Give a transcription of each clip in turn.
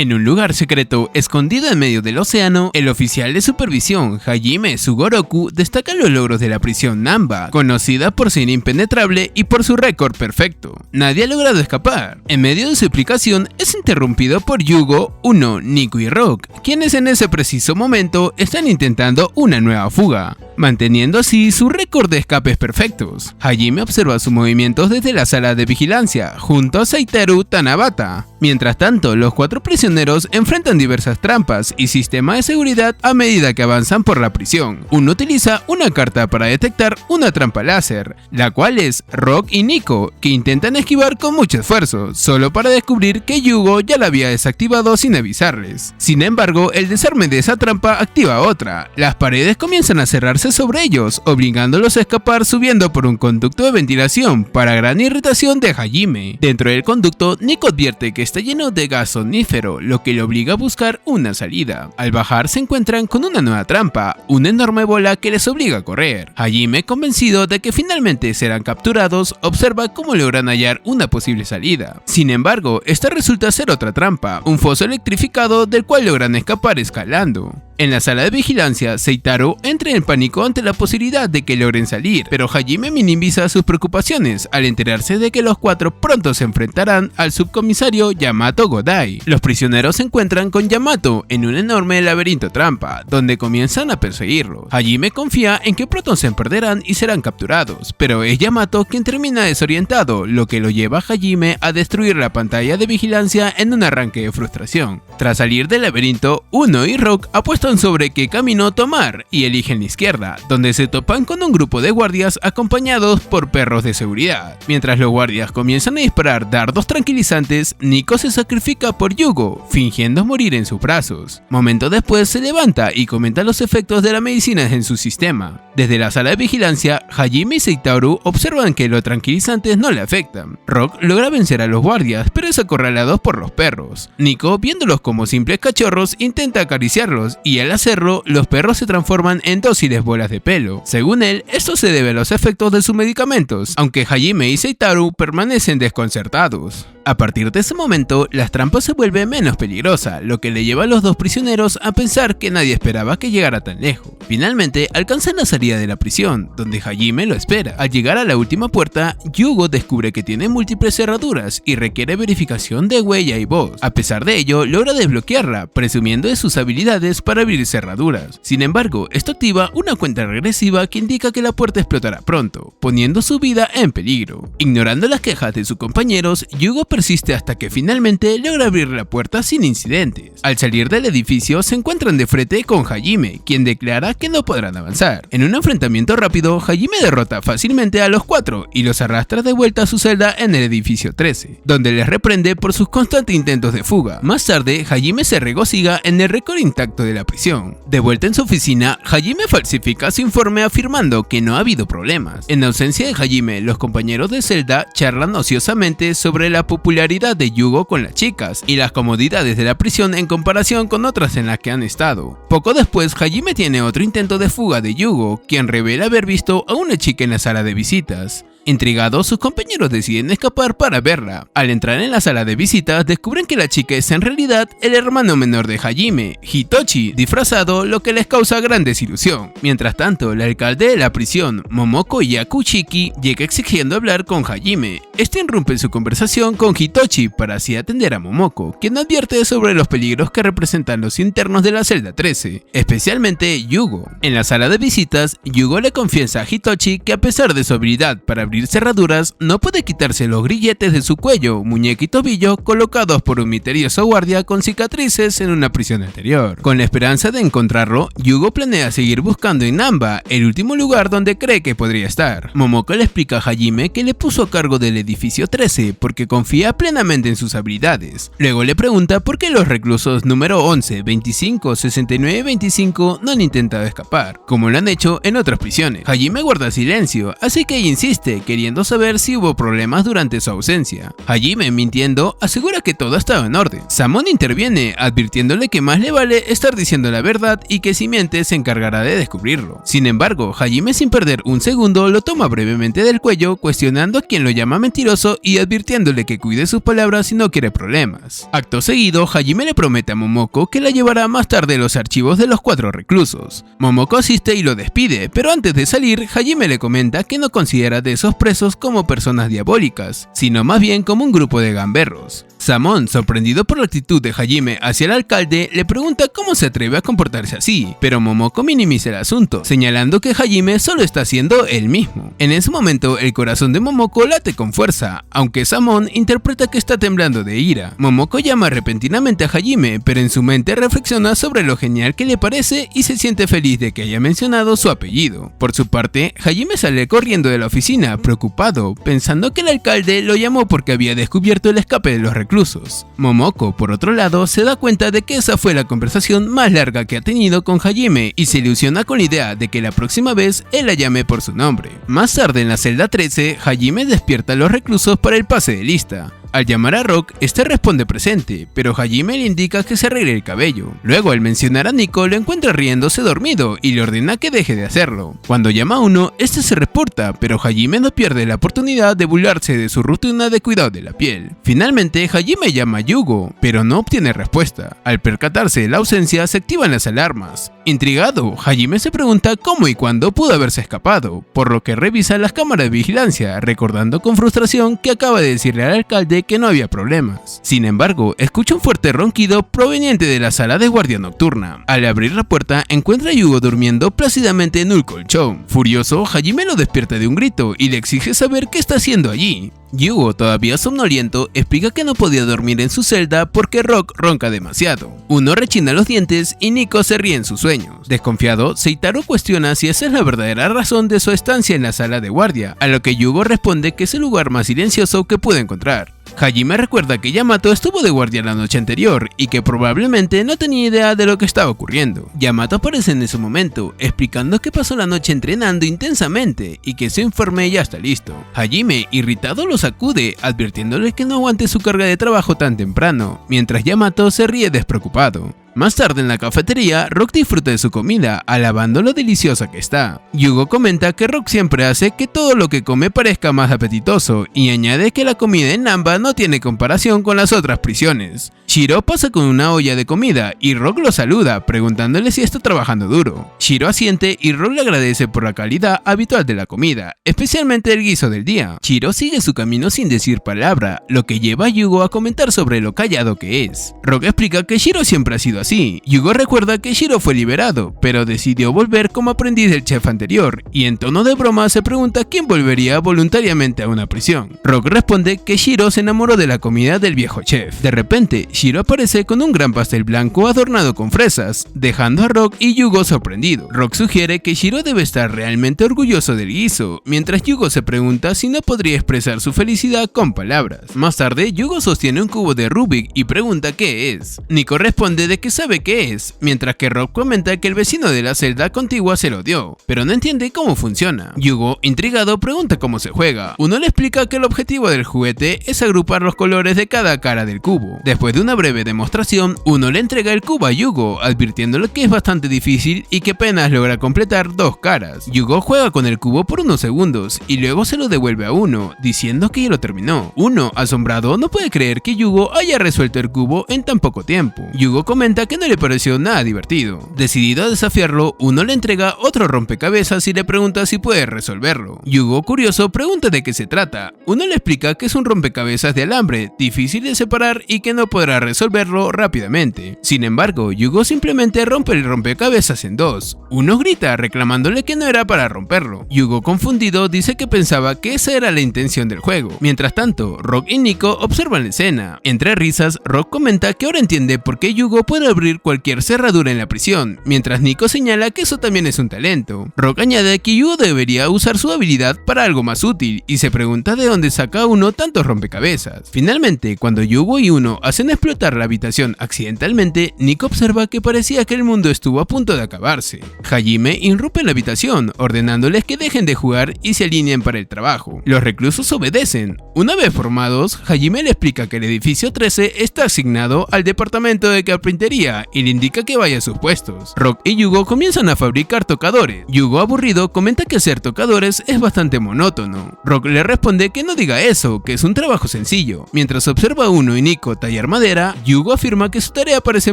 En un lugar secreto, escondido en medio del océano, el oficial de supervisión Hajime Sugoroku destaca los logros de la prisión Namba, conocida por ser impenetrable y por su récord perfecto. Nadie ha logrado escapar. En medio de su explicación, es interrumpido por Yugo, Uno, Nico y Rock, quienes en ese preciso momento están intentando una nueva fuga, manteniendo así su récord de escapes perfectos. Hajime observa sus movimientos desde la sala de vigilancia, junto a Seitaru Tanabata. Mientras tanto, los cuatro prisioneros enfrentan diversas trampas y sistemas de seguridad a medida que avanzan por la prisión. Uno utiliza una carta para detectar una trampa láser, la cual es Rock y Nico, que intentan esquivar con mucho esfuerzo, solo para descubrir que Yugo ya la había desactivado sin avisarles. Sin embargo, el desarme de esa trampa activa otra. Las paredes comienzan a cerrarse sobre ellos, obligándolos a escapar subiendo por un conducto de ventilación, para gran irritación de Hajime. Dentro del conducto, Nico advierte que está lleno de gas sonífero, lo que le obliga a buscar una salida. Al bajar se encuentran con una nueva trampa, una enorme bola que les obliga a correr. Hajime, convencido de que finalmente serán capturados, observa cómo logran hallar una posible salida. Sin embargo, esta resulta ser otra trampa, un foso electrificado del cual logran escapar escalando. En la sala de vigilancia, Seitaru entra en pánico ante la posibilidad de que logren salir, pero Hajime minimiza sus preocupaciones al enterarse de que los cuatro pronto se enfrentarán al subcomisario Yamato Godai. Los prisioneros se encuentran con Yamato en un enorme laberinto trampa, donde comienzan a perseguirlo. Hajime confía en que pronto se perderán y serán capturados, pero es Yamato quien termina desorientado, lo que lo lleva a Hajime a destruir la pantalla de vigilancia en un arranque de frustración. Tras salir del laberinto, Uno y Rock apuestan sobre qué camino tomar y eligen la izquierda, donde se topan con un grupo de guardias acompañados por perros de seguridad. Mientras los guardias comienzan a disparar dardos tranquilizantes, Nico se sacrifica por Yugo, fingiendo morir en sus brazos. Momento después se levanta y comenta los efectos de la medicina en su sistema. Desde la sala de vigilancia, Hajime y Seitaru observan que los tranquilizantes no le afectan. Rock logra vencer a los guardias, pero es acorralado por los perros. Nico, viéndolos como simples cachorros, intenta acariciarlos y al hacerlo, los perros se transforman en dóciles bolas de pelo. Según él, esto se debe a los efectos de sus medicamentos, aunque Hajime y Seitaru permanecen desconcertados. A partir de ese momento, las trampas se vuelven menos peligrosas, lo que le lleva a los dos prisioneros a pensar que nadie esperaba que llegara tan lejos. Finalmente, alcanzan la salida de la prisión, donde Hajime lo espera. Al llegar a la última puerta, Yugo descubre que tiene múltiples cerraduras y requiere verificación de huella y voz. A pesar de ello, logra desbloquearla, presumiendo de sus habilidades para abrir cerraduras. Sin embargo, esto activa una cuenta regresiva que indica que la puerta explotará pronto, poniendo su vida en peligro. Ignorando las quejas de sus compañeros, Yugo persiste hasta que finalmente logra abrir la puerta sin incidentes. Al salir del edificio se encuentran de frente con Hajime, quien declara que no podrán avanzar. En un enfrentamiento rápido, Hajime derrota fácilmente a los cuatro y los arrastra de vuelta a su celda en el edificio 13, donde les reprende por sus constantes intentos de fuga. Más tarde, Hajime se regocija en el récord intacto de la prisión. De vuelta en su oficina, Hajime falsifica su informe afirmando que no ha habido problemas. En ausencia de Hajime, los compañeros de celda charlan ociosamente sobre la popularidad de Yugo con las chicas y las comodidades de la prisión en comparación con otras en las que han estado. Poco después, Hajime tiene otro intento de fuga de Yugo, quien revela haber visto a una chica en la sala de visitas. Intrigados, sus compañeros deciden escapar para verla. Al entrar en la sala de visitas, descubren que la chica es en realidad el hermano menor de Hajime, Hitoshi, disfrazado, lo que les causa gran desilusión. Mientras tanto, el alcalde de la prisión, Momoko Yakuchiki, llega exigiendo hablar con Hajime. Este irrumpe su conversación con Hitoshi para así atender a Momoko, quien advierte sobre los peligros que representan los internos de la celda 13, especialmente Yugo. En la sala de visitas, Yugo le confiesa a Hitoshi que a pesar de su habilidad para abrir cerraduras, no puede quitarse los grilletes de su cuello, muñeca y tobillo colocados por un misterioso guardia con cicatrices en una prisión anterior. Con la esperanza de encontrarlo, Yugo planea seguir buscando en Namba, el último lugar donde cree que podría estar. Momoko le explica a Hajime que le puso a cargo del edificio 13 porque confía plenamente en sus habilidades. Luego le pregunta por qué los reclusos número 11, 25, 69 y 25 no han intentado escapar, como lo han hecho en otras prisiones. Hajime guarda silencio, así que ella insiste Hajime queriendo saber si hubo problemas durante su ausencia. Hajime, mintiendo, asegura que todo estaba en orden. Samon interviene advirtiéndole que más le vale estar diciendo la verdad y que si miente se encargará de descubrirlo. Sin embargo, Hajime, sin perder un segundo, lo toma brevemente del cuello, cuestionando a quien lo llama mentiroso y advirtiéndole que cuide sus palabras si no quiere problemas. Acto seguido, Hajime le promete a Momoko que la llevará más tarde a los archivos de los 4 reclusos. Momoko asiste y lo despide, pero antes de salir, Hajime le comenta que no considera de esos presos como personas diabólicas, sino más bien como un grupo de gamberros. Samon, sorprendido por la actitud de Hajime hacia el alcalde, le pregunta cómo se atreve a comportarse así, pero Momoko minimiza el asunto, señalando que Hajime solo está siendo él mismo. En ese momento, el corazón de Momoko late con fuerza, aunque Samon interpreta que está temblando de ira. Momoko llama repentinamente a Hajime, pero en su mente reflexiona sobre lo genial que le parece y se siente feliz de que haya mencionado su apellido. Por su parte, Hajime sale corriendo de la oficina, preocupado, pensando que el alcalde lo llamó porque había descubierto el escape de los reclusos. Momoko, por otro lado, se da cuenta de que esa fue la conversación más larga que ha tenido con Hajime y se ilusiona con la idea de que la próxima vez él la llame por su nombre. Más tarde en la celda 13, Hajime despierta a los reclusos para el pase de lista. Al llamar a Rock, este responde presente, pero Hajime le indica que se arregle el cabello. Luego, al mencionar a Nico, lo encuentra riéndose dormido y le ordena que deje de hacerlo. Cuando llama a uno, este se reporta, pero Hajime no pierde la oportunidad de burlarse de su rutina de cuidado de la piel. Finalmente, Hajime llama a Yugo, pero no obtiene respuesta. Al percatarse de la ausencia, se activan las alarmas. Intrigado, Hajime se pregunta cómo y cuándo pudo haberse escapado, por lo que revisa las cámaras de vigilancia, recordando con frustración que acaba de decirle al alcalde que no había problemas. Sin embargo, escucha un fuerte ronquido proveniente de la sala de guardia nocturna. Al abrir la puerta, encuentra a Yugo durmiendo plácidamente en un colchón. Furioso, Hajime lo despierta de un grito y le exige saber qué está haciendo allí. Yugo, todavía somnoliento, explica que no podía dormir en su celda porque Rock ronca demasiado. Uno rechina los dientes y Nico se ríe en sus sueños. Desconfiado, Seitaro cuestiona si esa es la verdadera razón de su estancia en la sala de guardia, a lo que Yugo responde que es el lugar más silencioso que puede encontrar. Hajime recuerda que Yamato estuvo de guardia la noche anterior y que probablemente no tenía idea de lo que estaba ocurriendo. Yamato aparece en ese momento, explicando que pasó la noche entrenando intensamente y que su informe ya está listo. Hajime, irritado, lo sacude, advirtiéndole que no aguante su carga de trabajo tan temprano, mientras Yamato se ríe despreocupado. Más tarde en la cafetería, Rock disfruta de su comida, alabando lo deliciosa que está. Yugo comenta que Rock siempre hace que todo lo que come parezca más apetitoso y añade que la comida en Namba no tiene comparación con las otras prisiones. Shiro pasa con una olla de comida y Rock lo saluda, preguntándole si está trabajando duro. Shiro asiente y Rock le agradece por la calidad habitual de la comida, especialmente el guiso del día. Shiro sigue su camino sin decir palabra, lo que lleva a Yugo a comentar sobre lo callado que es. Rock explica que Shiro siempre ha sido así. Yugo recuerda que Shiro fue liberado, pero decidió volver como aprendiz del chef anterior, y en tono de broma se pregunta quién volvería voluntariamente a una prisión. Rock responde que Shiro se enamoró de la comida del viejo chef. De repente, Shiro aparece con un gran pastel blanco adornado con fresas, dejando a Rock y Yugo sorprendido. Rock sugiere que Shiro debe estar realmente orgulloso del guiso, mientras Yugo se pregunta si no podría expresar su felicidad con palabras. Más tarde, Yugo sostiene un cubo de Rubik y pregunta qué es. Nico responde de que sabe qué es, mientras que Rock comenta que el vecino de la celda contigua se lo dio, pero no entiende cómo funciona. Yugo, intrigado, pregunta cómo se juega. Uno le explica que el objetivo del juguete es agrupar los colores de cada cara del cubo. Después de una breve demostración, uno le entrega el cubo a Yugo, advirtiéndole que es bastante difícil y que apenas logra completar 2 caras. Yugo juega con el cubo por unos segundos y luego se lo devuelve a Uno, diciendo que ya lo terminó. Uno, asombrado, no puede creer que Yugo haya resuelto el cubo en tan poco tiempo. Yugo comenta que no le pareció nada divertido. Decidido a desafiarlo, Uno le entrega otro rompecabezas y le pregunta si puede resolverlo. Yugo, curioso, pregunta de qué se trata. Uno le explica que es un rompecabezas de alambre, difícil de separar y que no podrá resolverlo rápidamente. Sin embargo, Yugo simplemente rompe el rompecabezas en 2. Uno grita reclamándole que no era para romperlo. Yugo, confundido, dice que pensaba que esa era la intención del juego. Mientras tanto, Rock y Nico observan la escena. Entre risas, Rock comenta que ahora entiende por qué Yugo puede abrir cualquier cerradura en la prisión, mientras Nico señala que eso también es un talento. Rock añade que Yugo debería usar su habilidad para algo más útil y se pregunta de dónde saca Uno tantos rompecabezas. Finalmente, cuando Yugo y Uno hacen explotar la habitación accidentalmente, Nico observa que parecía que el mundo estuvo a punto de acabarse. Hajime irrumpe en la habitación, ordenándoles que dejen de jugar y se alineen para el trabajo. Los reclusos obedecen. Una vez formados, Hajime le explica que el edificio 13 está asignado al departamento de carpintería y le indica que vaya a sus puestos. Rock y Yugo comienzan a fabricar tocadores. Yugo, aburrido, comenta que hacer tocadores es bastante monótono. Rock le responde que no diga eso, que es un trabajo sencillo. Mientras observa a Uno y Nico tallar madera, Yugo afirma que su tarea parece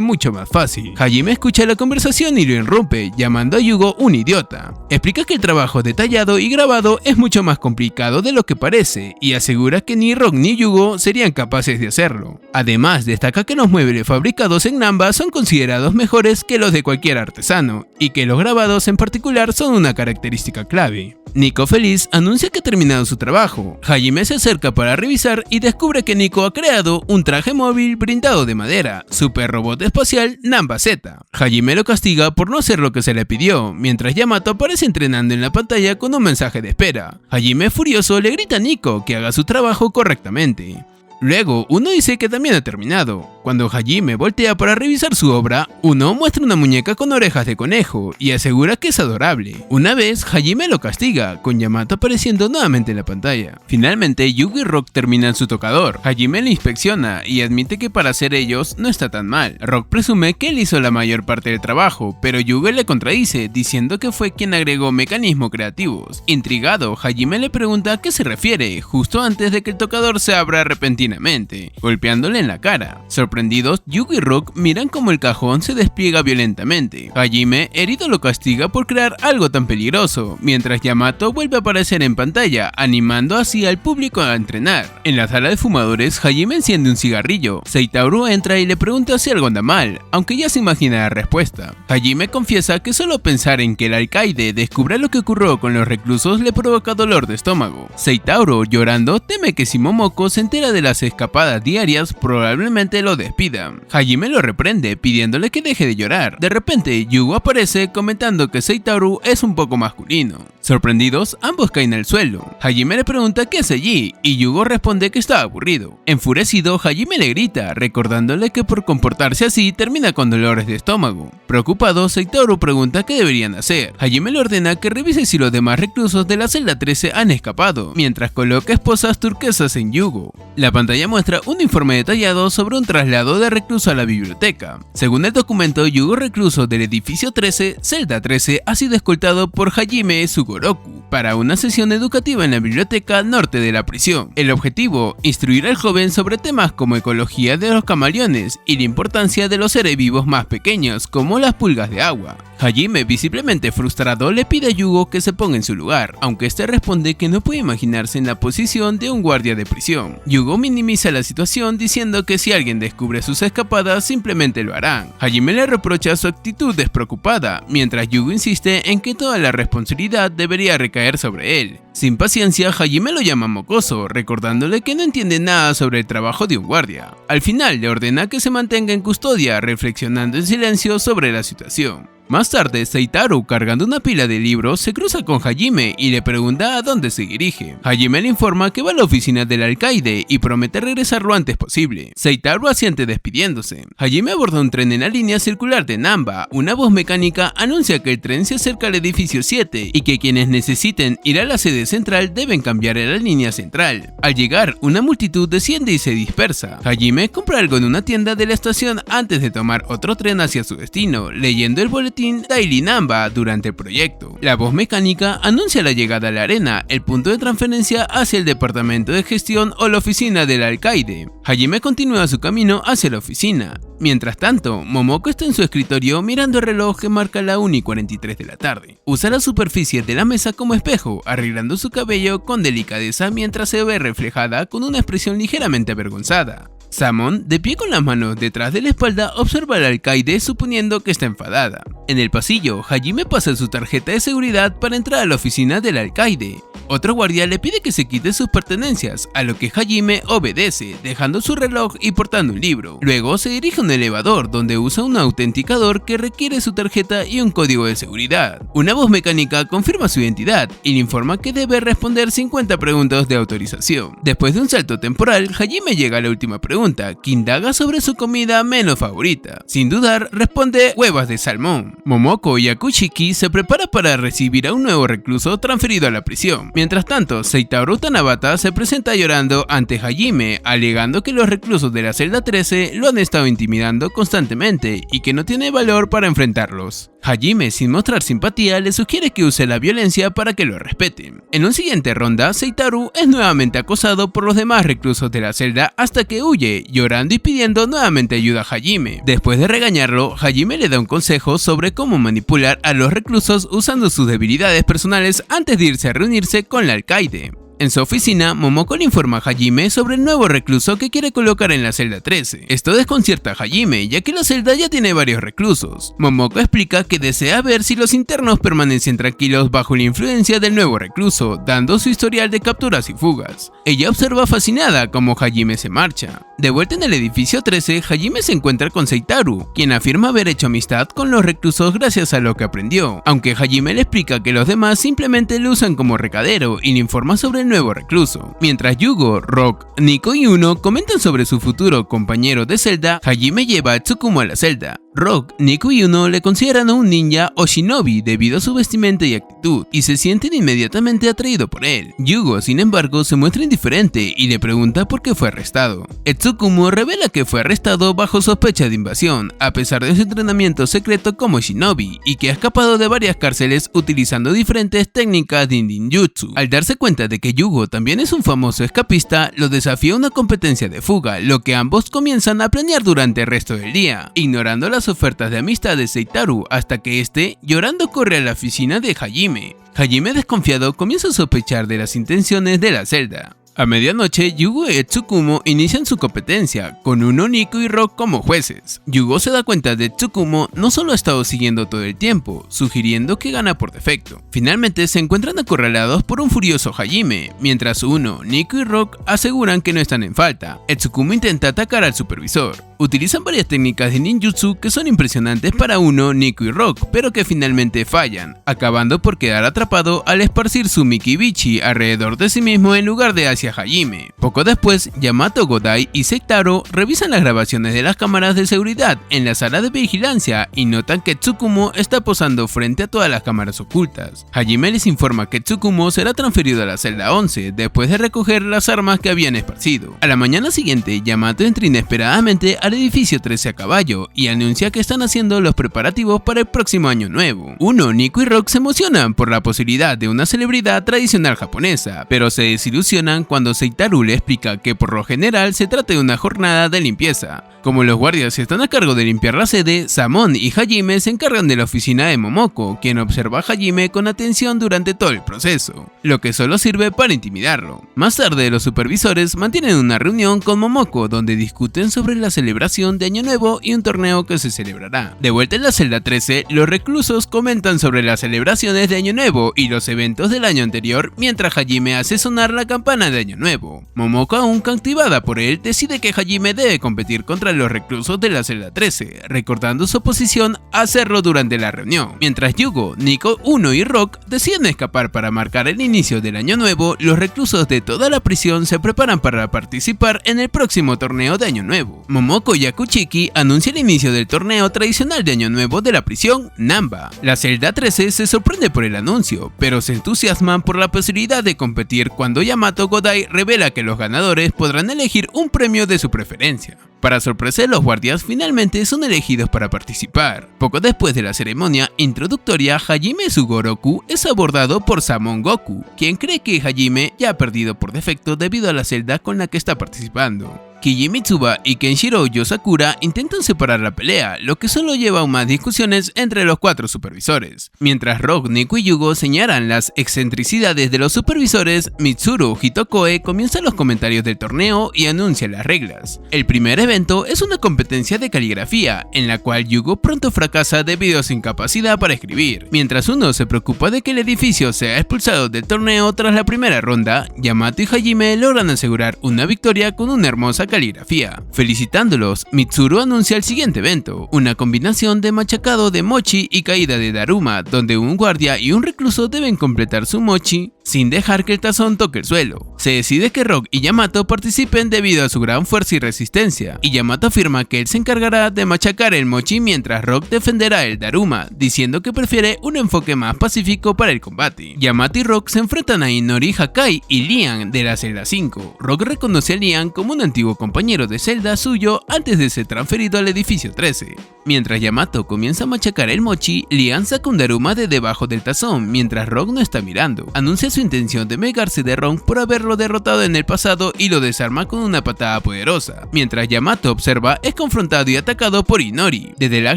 mucho más fácil. Hajime escucha la conversación y lo interrumpe, llamando a Yugo un idiota. Explica que el trabajo detallado y grabado es mucho más complicado de lo que parece, y asegura que ni Rock ni Yugo serían capaces de hacerlo. Además, destaca que los muebles fabricados en Nanba son considerados mejores que los de cualquier artesano, y que los grabados en particular son una característica clave. Nico, feliz, anuncia que ha terminado su trabajo. Hajime se acerca para revisar y descubre que Nico ha creado un traje móvil brindado de madera, super robot espacial Nanba Z. Hajime lo castiga por no hacer lo que se le pidió, mientras Yamato aparece entrenando en la pantalla con un mensaje de espera. Hajime, furioso, le grita a Nico que haga su trabajo correctamente. Luego, Uno dice que también ha terminado. Cuando Hajime voltea para revisar su obra, Uno muestra una muñeca con orejas de conejo y asegura que es adorable. Una vez, Hajime lo castiga, con Yamato apareciendo nuevamente en la pantalla. Finalmente, Yugo y Rock terminan su tocador. Hajime lo inspecciona y admite que para ser ellos no está tan mal. Rock presume que él hizo la mayor parte del trabajo, pero Yugo le contradice, diciendo que fue quien agregó mecanismos creativos. Intrigado, Hajime le pregunta a qué se refiere, justo antes de que el tocador se abra repentinamente, golpeándole en la cara. Sorprendidos, Yugo y Rock miran como el cajón se despliega violentamente. Hajime, herido, lo castiga por crear algo tan peligroso, mientras Yamato vuelve a aparecer en pantalla, animando así al público a entrenar. En la sala de fumadores, Hajime enciende un cigarrillo. Seitaru entra y le pregunta si algo anda mal, aunque ya se imagina la respuesta. Hajime confiesa que solo pensar en que el alcaide descubra lo que ocurrió con los reclusos le provoca dolor de estómago. Seitaru, llorando, teme que si Momoko se entera de las escapadas diarias, probablemente lo despida. Hajime lo reprende, pidiéndole que deje de llorar. De repente, Yugo aparece comentando que Seitaru es un poco masculino. Sorprendidos, ambos caen al suelo. Hajime le pregunta qué hace allí, y Yugo responde que está aburrido. Enfurecido, Hajime le grita, recordándole que por comportarse así termina con dolores de estómago. Preocupado, Seitaru pregunta qué deberían hacer. Hajime le ordena que revise si los demás reclusos de la celda 13 han escapado, mientras coloca esposas turquesas en Yugo. La pantalla muestra un informe detallado sobre un traslado de recluso a la biblioteca. Según el documento, Yugo, recluso del edificio 13, celda 13, ha sido escoltado por Hajime Sugoroku para una sesión educativa en la biblioteca norte de la prisión. El objetivo, instruir al joven sobre temas como ecología de los camaleones y la importancia de los seres vivos más pequeños, como las pulgas de agua. Hajime, visiblemente frustrado, le pide a Yugo que se ponga en su lugar, aunque este responde que no puede imaginarse en la posición de un guardia de prisión. Yugo minimiza la situación diciendo que si alguien descubre sus escapadas, simplemente lo harán. Hajime le reprocha su actitud despreocupada, mientras Yugo insiste en que toda la responsabilidad debería recaer sobre él. Sin paciencia, Hajime lo llama mocoso, recordándole que no entiende nada sobre el trabajo de un guardia. Al final le ordena que se mantenga en custodia, reflexionando en silencio sobre la situación. Más tarde, Seitaru, cargando una pila de libros, se cruza con Hajime y le pregunta a dónde se dirige. Hajime le informa que va a la oficina del alcaide y promete regresar lo antes posible. Seitaru asiente despidiéndose. Hajime aborda un tren en la línea circular de Nanba. Una voz mecánica anuncia que el tren se acerca al edificio 7 y que quienes necesiten ir a la sede central deben cambiar a la línea central. Al llegar, una multitud desciende y se dispersa. Hajime compra algo en una tienda de la estación antes de tomar otro tren hacia su destino, leyendo el boletín Daily Nanba durante el proyecto. La voz mecánica anuncia la llegada a la arena, el punto de transferencia hacia el departamento de gestión o la oficina del alcaide. Hajime continúa su camino hacia la oficina. Mientras tanto, Momoko está en su escritorio mirando el reloj que marca la 1:43 de la tarde. Usa la superficie de la mesa como espejo, arreglando su cabello con delicadeza mientras se ve reflejada con una expresión ligeramente avergonzada. Samon, de pie con las manos detrás de la espalda, observa al alcaide suponiendo que está enfadada. En el pasillo, Hajime pasa su tarjeta de seguridad para entrar a la oficina del alcaide. Otro guardia le pide que se quite sus pertenencias, a lo que Hajime obedece, dejando su reloj y portando un libro. Luego se dirige a un elevador donde usa un autenticador que requiere su tarjeta y un código de seguridad. Una voz mecánica confirma su identidad y le informa que debe responder 50 preguntas de autorización. Después de un salto temporal, Hajime llega a la última pregunta, que indaga sobre su comida menos favorita. Sin dudar, responde huevas de salmón. Momoko y Akushiki se prepara para recibir a un nuevo recluso transferido a la prisión. Mientras tanto, Seitaru Tanabata se presenta llorando ante Hajime, alegando que los reclusos de la celda 13 lo han estado intimidando constantemente y que no tiene valor para enfrentarlos. Hajime, sin mostrar simpatía, le sugiere que use la violencia para que lo respeten. En una siguiente ronda, Seitaru es nuevamente acosado por los demás reclusos de la celda hasta que huye, llorando y pidiendo nuevamente ayuda a Hajime. Después de regañarlo, Hajime le da un consejo sobre cómo manipular a los reclusos usando sus debilidades personales antes de irse a reunirse con el alcaide. En su oficina, Momoko le informa a Hajime sobre el nuevo recluso que quiere colocar en la celda 13. Esto desconcierta a Hajime, ya que la celda ya tiene varios reclusos. Momoko explica que desea ver si los internos permanecen tranquilos bajo la influencia del nuevo recluso, dando su historial de capturas y fugas. Ella observa fascinada cómo Hajime se marcha. De vuelta en el edificio 13, Hajime se encuentra con Seitaru, quien afirma haber hecho amistad con los reclusos gracias a lo que aprendió, aunque Hajime le explica que los demás simplemente lo usan como recadero y le informa sobre el nuevo recluso. Mientras Yugo, Rock, Nico y Uno comentan sobre su futuro compañero de celda, Hajime lleva a Tsukumo a la celda. Rock, Nico y Uno le consideran a un ninja o shinobi debido a su vestimenta y actitud, y se sienten inmediatamente atraídos por él. Yugo, sin embargo, se muestra indiferente y le pregunta por qué fue arrestado. Tsukumo revela que fue arrestado bajo sospecha de invasión, a pesar de su entrenamiento secreto como shinobi, y que ha escapado de varias cárceles utilizando diferentes técnicas de ninjutsu. Al darse cuenta de que Yugo también es un famoso escapista, lo desafía a una competencia de fuga, lo que ambos comienzan a planear durante el resto del día, ignorando las ofertas de amistad de Seitaru hasta que este, llorando, corre a la oficina de Hajime. Hajime, desconfiado, comienza a sospechar de las intenciones de la celda. A medianoche, Yugo y Tsukumo inician su competencia, con Uno, Nico y Rock como jueces. Yugo se da cuenta de que Tsukumo no solo ha estado siguiendo todo el tiempo, sugiriendo que gana por defecto. Finalmente se encuentran acorralados por un furioso Hajime, mientras Uno, Nico y Rock aseguran que no están en falta. Tsukumo intenta atacar al supervisor. Utilizan varias técnicas de ninjutsu que son impresionantes para Uno, Nico y Rock, pero que finalmente fallan, acabando por quedar atrapado al esparcir su Mikibichi alrededor de sí mismo en lugar de hacia Hajime. Poco después, Yamato, Godai y Seitaru revisan las grabaciones de las cámaras de seguridad en la sala de vigilancia y notan que Tsukumo está posando frente a todas las cámaras ocultas. Hajime les informa que Tsukumo será transferido a la celda 11 después de recoger las armas que habían esparcido. A la mañana siguiente, Yamato entra inesperadamente al edificio 13 a caballo y anuncia que están haciendo los preparativos para el próximo año nuevo. Uno, Nico y Rock se emocionan por la posibilidad de una celebridad tradicional japonesa, pero se desilusionan cuando Seitaru le explica que por lo general se trata de una jornada de limpieza. Como los guardias están a cargo de limpiar la sede, Samon y Hajime se encargan de la oficina de Momoko, quien observa a Hajime con atención durante todo el proceso, lo que solo sirve para intimidarlo. Más tarde, los supervisores mantienen una reunión con Momoko donde discuten sobre la celebración de Año Nuevo y un torneo que se celebrará. De vuelta en la celda 13, los reclusos comentan sobre las celebraciones de Año Nuevo y los eventos del año anterior mientras Hajime hace sonar la campana de Año Nuevo. Momoko, aún cautivada por él, decide que Hajime debe competir contra los reclusos de la celda 13, recordando su oposición a hacerlo durante la reunión. Mientras Yugo, Nico, Uno y Rock deciden escapar para marcar el inicio del año nuevo, los reclusos de toda la prisión se preparan para participar en el próximo torneo de año nuevo. Momoko y Akushiki anuncian el inicio del torneo tradicional de año nuevo de la prisión Namba. La celda 13 se sorprende por el anuncio, pero se entusiasman por la posibilidad de competir cuando Yamato Godai revela que los ganadores podrán elegir un premio de su preferencia. Para sorpresa de los guardias, finalmente son elegidos para participar. Poco después de la ceremonia introductoria, Hajime Sugoroku es abordado por Samon Goku, quien cree que Hajime ya ha perdido por defecto debido a la celda con la que está participando. Keiji Mitsuba y Kenshiro Yosakura intentan separar la pelea, lo que solo lleva a más discusiones entre los 4 supervisores. Mientras Rock, Nico y Yugo señalan las excentricidades de los supervisores, Mitsuru Hitokoe comienza los comentarios del torneo y anuncia las reglas. El primer evento es una competencia de caligrafía, en la cual Yugo pronto fracasa debido a su incapacidad para escribir. Mientras uno se preocupa de que el edificio sea expulsado del torneo tras la primera ronda, Yamato y Hajime logran asegurar una victoria con una hermosa caligrafía. Felicitándolos, Mitsuru anuncia el siguiente evento, una combinación de machacado de mochi y caída de Daruma, donde un guardia y un recluso deben completar su mochi sin dejar que el tazón toque el suelo. Se decide que Rock y Yamato participen debido a su gran fuerza y resistencia, y Yamato afirma que él se encargará de machacar el mochi mientras Rock defenderá el Daruma, diciendo que prefiere un enfoque más pacífico para el combate. Yamato y Rock se enfrentan a Inori, Hakai y Lian de la celda 5. Rock reconoce a Lian como un antiguo compañero de celda suyo antes de ser transferido al edificio 13. Mientras Yamato comienza a machacar el mochi, Lian saca un Daruma de debajo del tazón mientras Rock no está mirando. Anuncia su intención de vengarse de Rock por haberlo derrotado en el pasado y lo desarma con una patada poderosa. Mientras Yamato observa, es confrontado y atacado por Inori. Desde las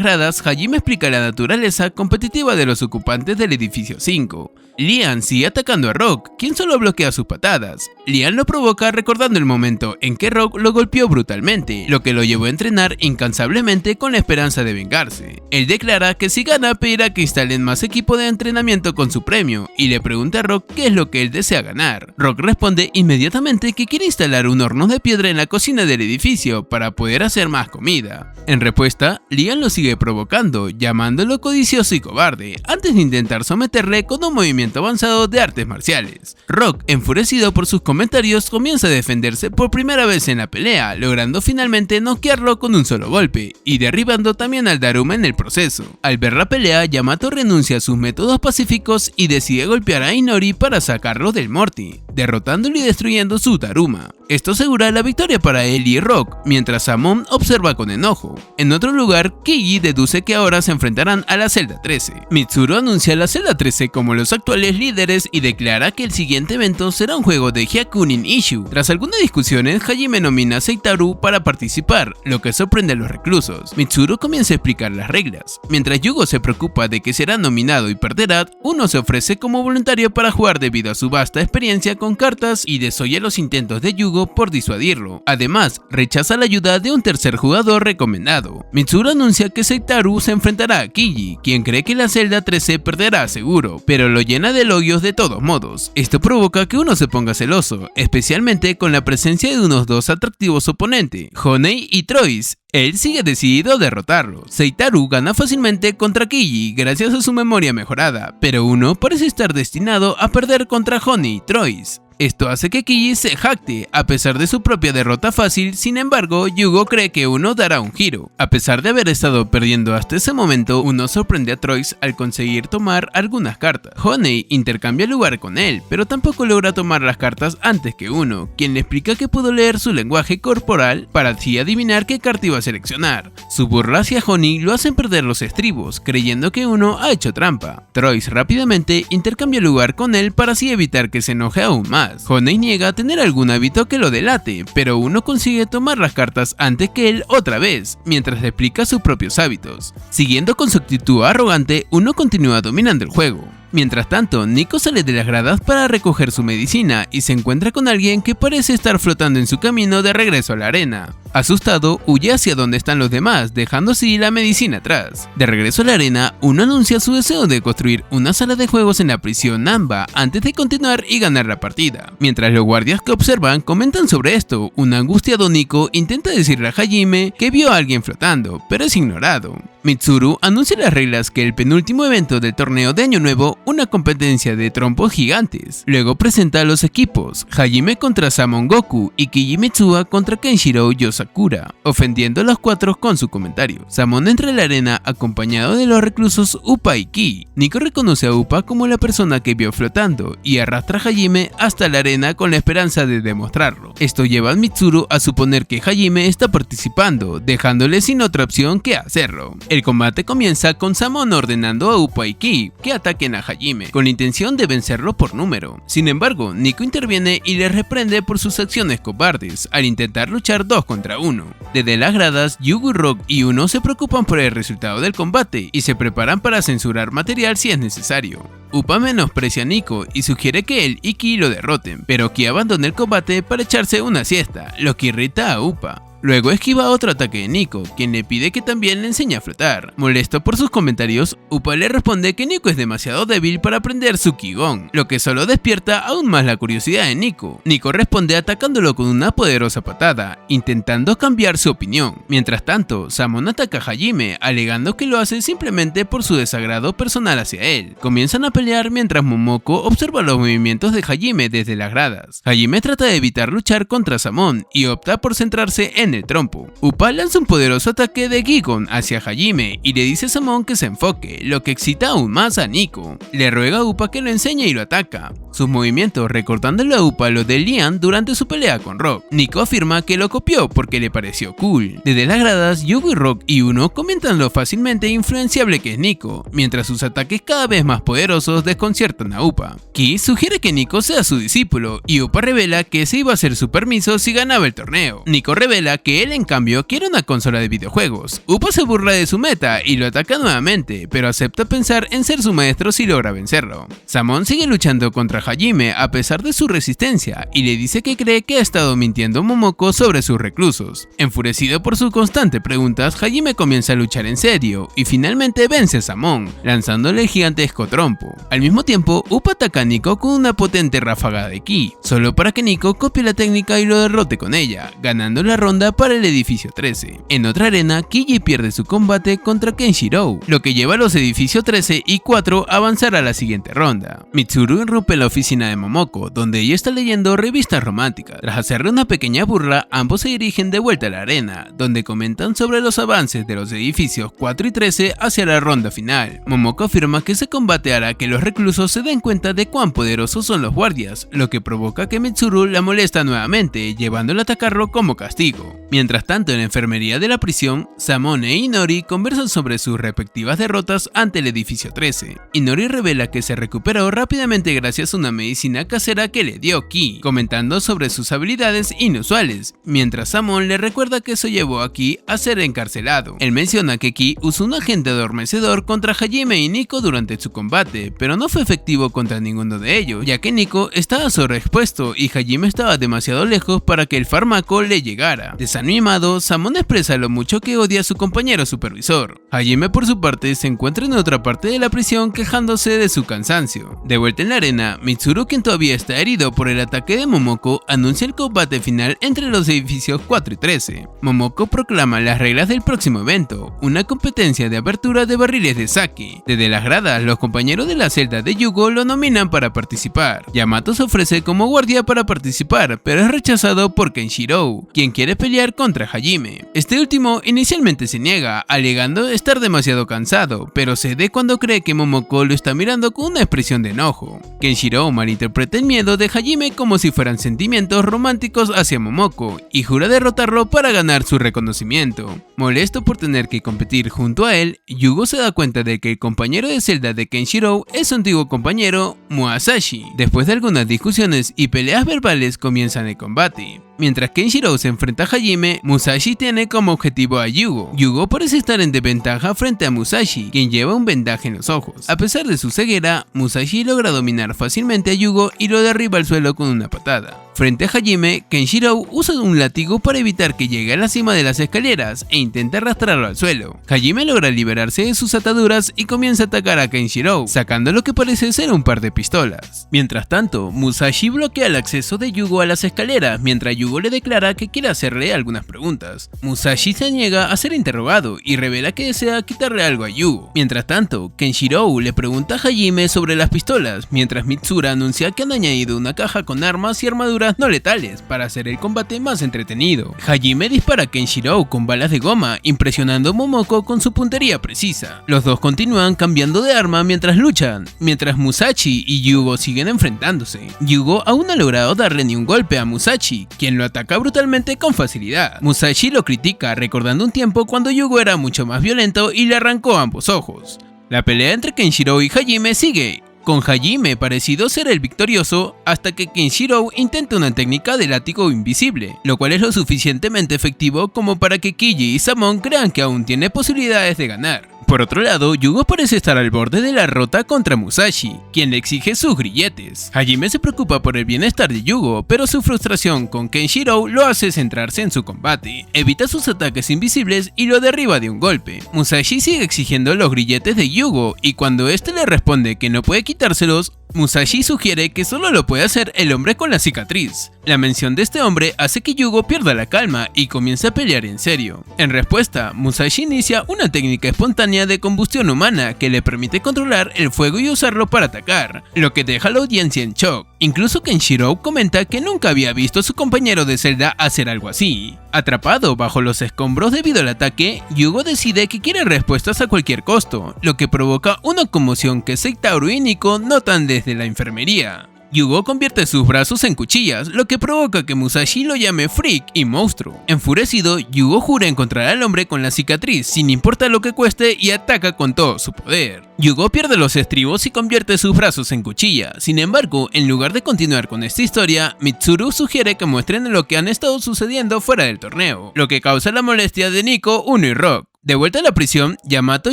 gradas, Hajime explica la naturaleza competitiva de los ocupantes del edificio 5. Lian sigue atacando a Rock, quien solo bloquea sus patadas. Lian lo provoca recordando el momento en que Rock lo golpeó brutalmente, lo que lo llevó a entrenar incansablemente con la esperanza de vengarse. Él declara que si gana pedirá que instalen más equipo de entrenamiento con su premio, y le pregunta a Rock qué es lo que él desea ganar. Rock responde inmediatamente que quiere instalar un horno de piedra en la cocina del edificio para poder hacer más comida. En respuesta, Lian lo sigue provocando, llamándolo codicioso y cobarde, antes de intentar someterle con un movimiento avanzado de artes marciales. Rock, enfurecido por sus comentarios, comienza a defenderse por primera vez en la pelea, logrando finalmente noquearlo con un solo golpe, y derribando también al Daruma en el proceso. Al ver la pelea, Yamato renuncia a sus métodos pacíficos y decide golpear a Inori para sacarlo del Morty, derrotándolo y destruyendo su Daruma. Esto asegura la victoria para él y Rock, mientras Samon observa con enojo. En otro lugar, Keiji deduce que ahora se enfrentarán a la celda 13. Mitsuru anuncia a la celda 13 como los actuales líderes y declara que el siguiente evento será un juego de Hyakunin Isshu. Tras algunas discusiones, Hajime nomina a Seitaru para participar, lo que sorprende a los reclusos. Mitsuru comienza a explicar las reglas. Mientras Yugo se preocupa de que será nominado y perderá, uno se ofrece como voluntario para jugar debido a su vasta experiencia con cartas y desoye los intentos de Yugo por disuadirlo. Además, rechaza la ayuda de un tercer jugador recomendado. Mitsuru anuncia que Seitaru se enfrentará a Keiji, quien cree que la celda 13 perderá seguro, pero lo llena de elogios de todos modos. Esto provoca que uno se ponga celoso, especialmente con la presencia de unos dos atractivos oponentes, Honey y Troyes. Él sigue decidido a derrotarlo. Seitaru gana fácilmente contra Keiji gracias a su memoria mejorada, pero uno parece estar destinado a perder contra Honey y Troyes. Esto hace que Keiji se jacte a pesar de su propia derrota fácil. Sin embargo, Yugo cree que uno dará un giro. A pesar de haber estado perdiendo hasta ese momento, uno sorprende a Troyes al conseguir tomar algunas cartas. Honey intercambia lugar con él, pero tampoco logra tomar las cartas antes que uno, quien le explica que pudo leer su lenguaje corporal para así adivinar qué carta iba a seleccionar. Su burla hacia Honey lo hacen perder los estribos, creyendo que uno ha hecho trampa. Troyes rápidamente intercambia lugar con él para así evitar que se enoje aún más. Honey niega tener algún hábito que lo delate, pero uno consigue tomar las cartas antes que él otra vez, mientras le explica sus propios hábitos. Siguiendo con su actitud arrogante, uno continúa dominando el juego. Mientras tanto, Nico sale de las gradas para recoger su medicina y se encuentra con alguien que parece estar flotando en su camino de regreso a la arena. Asustado, huye hacia donde están los demás, dejando así la medicina atrás. De regreso a la arena, uno anuncia su deseo de construir una sala de juegos en la prisión Namba antes de continuar y ganar la partida. Mientras los guardias que observan comentan sobre esto, un angustiado Nico intenta decirle a Hajime que vio a alguien flotando, pero es ignorado. Mitsuru anuncia las reglas que el penúltimo evento del torneo de Año Nuevo, una competencia de trompos gigantes. Luego presenta a los equipos, Hajime contra Samon Goku y Keiji Mitsuba contra Kenshiro Yosakura, ofendiendo a los cuatro con su comentario. Samon entra en la arena acompañado de los reclusos Upa y Ki. Nico reconoce a Upa como la persona que vio flotando y arrastra a Hajime hasta la arena con la esperanza de demostrarlo. Esto lleva a Mitsuru a suponer que Hajime está participando, dejándole sin otra opción que hacerlo. El combate comienza con Samon ordenando a Upa y Ki que ataquen a Hajime, con la intención de vencerlo por número. Sin embargo, Nico interviene y les reprende por sus acciones cobardes, al intentar luchar 2 contra 1. Desde las gradas, Yugo, Rock y Uno se preocupan por el resultado del combate y se preparan para censurar material si es necesario. Upa menosprecia a Nico y sugiere que él y Ki lo derroten, pero Ki abandona el combate para echarse una siesta, lo que irrita a Upa. Luego esquiva otro ataque de Nico, quien le pide que también le enseñe a flotar. Molesto por sus comentarios, Upa le responde que Nico es demasiado débil para aprender su Ki-Gon, lo que solo despierta aún más la curiosidad de Nico. Nico responde atacándolo con una poderosa patada, intentando cambiar su opinión. Mientras tanto, Samon ataca a Hajime, alegando que lo hace simplemente por su desagrado personal hacia él. Comienzan a pelear mientras Momoko observa los movimientos de Hajime desde las gradas. Hajime trata de evitar luchar contra Samon y opta por centrarse en el trompo. Upa lanza un poderoso ataque de Gigon hacia Hajime y le dice a Samon que se enfoque, lo que excita aún más a Nico. Le ruega a Upa que lo enseñe y lo ataca. Sus movimientos recordándole a Upa lo de Lian durante su pelea con Rock. Nico afirma que lo copió porque le pareció cool. Desde las gradas, Yugo, Rock y Uno comentan lo fácilmente influenciable que es Nico, mientras sus ataques cada vez más poderosos desconciertan a Upa. Ki sugiere que Nico sea su discípulo y Upa revela que ese iba a ser su permiso si ganaba el torneo. Nico revela que él en cambio quiere una consola de videojuegos. Upa se burla de su meta y lo ataca nuevamente, pero acepta pensar en ser su maestro si logra vencerlo. Samon sigue luchando contra Hajime a pesar de su resistencia y le dice que cree que ha estado mintiendo a Momoko sobre sus reclusos. Enfurecido por sus constantes preguntas, Hajime comienza a luchar en serio y finalmente vence a Samon, lanzándole el gigantesco trompo. Al mismo tiempo, Upa ataca a Nico con una potente ráfaga de Ki, solo para que Nico copie la técnica y lo derrote con ella, ganando la ronda para el edificio 13. En otra arena, Kiji pierde su combate contra Kenshiro, lo que lleva a los edificios 13 y 4 a avanzar a la siguiente ronda. Mitsuru irrumpe la oficina de Momoko, donde ella está leyendo revistas románticas. Tras hacerle una pequeña burla, ambos se dirigen de vuelta a la arena, donde comentan sobre los avances de los edificios 4 y 13 hacia la ronda final. Momoko afirma que ese combate hará que los reclusos se den cuenta de cuán poderosos son los guardias, lo que provoca que Mitsuru la molesta nuevamente, llevándola a atacarlo como castigo. Mientras tanto, en la enfermería de la prisión, Samon e Inori conversan sobre sus respectivas derrotas ante el edificio 13. Inori revela que se recuperó rápidamente gracias a una medicina casera que le dio Ki, comentando sobre sus habilidades inusuales, mientras Samon le recuerda que eso llevó a Ki a ser encarcelado. Él menciona que Ki usó un agente adormecedor contra Hajime y Nico durante su combate, pero no fue efectivo contra ninguno de ellos, ya que Nico estaba sobreexpuesto y Hajime estaba demasiado lejos para que el fármaco le llegara. Desanimado, Samon expresa lo mucho que odia a su compañero supervisor. Hajime por su parte se encuentra en otra parte de la prisión quejándose de su cansancio. De vuelta en la arena, Mitsuru, quien todavía está herido por el ataque de Momoko, anuncia el combate final entre los edificios 4 y 13. Momoko proclama las reglas del próximo evento, una competencia de apertura de barriles de sake. Desde las gradas, los compañeros de la celda de Yugo lo nominan para participar. Yamato se ofrece como guardia para participar, pero es rechazado por Kenshiro, quien quiere pelear contra Hajime. Este último inicialmente se niega, alegando estar demasiado cansado, pero cede cuando cree que Momoko lo está mirando con una expresión de enojo. Kenshiro malinterpreta el miedo de Hajime como si fueran sentimientos románticos hacia Momoko y jura derrotarlo para ganar su reconocimiento. Molesto por tener que competir junto a él, Yugo se da cuenta de que el compañero de celda de Kenshiro es su antiguo compañero Musashi. Después de algunas discusiones y peleas verbales comienzan el combate. Mientras Kenshiro se enfrenta a Hajime, Musashi tiene como objetivo a Yugo. Yugo parece estar en desventaja frente a Musashi, quien lleva un vendaje en los ojos. A pesar de su ceguera, Musashi logra dominar fácilmente a Yugo y lo derriba al suelo con una patada. Frente a Hajime, Kenshiro usa un látigo para evitar que llegue a la cima de las escaleras e intenta arrastrarlo al suelo. Hajime logra liberarse de sus ataduras y comienza a atacar a Kenshiro, sacando lo que parece ser un par de pistolas. Mientras tanto, Musashi bloquea el acceso de Yugo a las escaleras mientras Yugo le declara que quiere hacerle algunas preguntas. Musashi se niega a ser interrogado y revela que desea quitarle algo a Yugo. Mientras tanto, Kenshiro le pregunta a Hajime sobre las pistolas, mientras Mitsuru anuncia que han añadido una caja con armas y armaduras armaduras no letales para hacer el combate más entretenido. Hajime dispara a Kenshiro con balas de goma, impresionando a Momoko con su puntería precisa. Los dos continúan cambiando de arma mientras luchan, mientras Musashi y Yugo siguen enfrentándose. Yugo aún no ha logrado darle ni un golpe a Musashi, quien lo ataca brutalmente con facilidad. Musashi lo critica, recordando un tiempo cuando Yugo era mucho más violento y le arrancó ambos ojos. La pelea entre Kenshiro y Hajime sigue, con Hajime parecido ser el victorioso hasta que Kenshiro intenta una técnica de látigo invisible, lo cual es lo suficientemente efectivo como para que Kiji y Samon crean que aún tiene posibilidades de ganar. Por otro lado, Yugo parece estar al borde de la derrota contra Musashi, quien le exige sus grilletes. Hajime se preocupa por el bienestar de Yugo, pero su frustración con Kenshiro lo hace centrarse en su combate. Evita sus ataques invisibles y lo derriba de un golpe. Musashi sigue exigiendo los grilletes de Yugo, y cuando este le responde que no puede quitárselos, Musashi sugiere que solo lo puede hacer el hombre con la cicatriz. La mención de este hombre hace que Yugo pierda la calma y comience a pelear en serio. En respuesta, Musashi inicia una técnica espontánea de combustión humana que le permite controlar el fuego y usarlo para atacar, lo que deja a la audiencia en shock. Incluso Kenshiro comenta que nunca había visto a su compañero de celda hacer algo así. Atrapado bajo los escombros debido al ataque, Yugo decide que quiere respuestas a cualquier costo, lo que provoca una conmoción que Seitaru y Nico notan desde la enfermería. Yugo convierte sus brazos en cuchillas, lo que provoca que Musashi lo llame freak y monstruo. Enfurecido, Yugo jura encontrar al hombre con la cicatriz sin importar lo que cueste y ataca con todo su poder. Yugo pierde los estribos y convierte sus brazos en cuchilla. Sin embargo, en lugar de continuar con esta historia, Mitsuru sugiere que muestren lo que han estado sucediendo fuera del torneo, lo que causa la molestia de Nico, Uno y Rock. De vuelta a la prisión, Yamato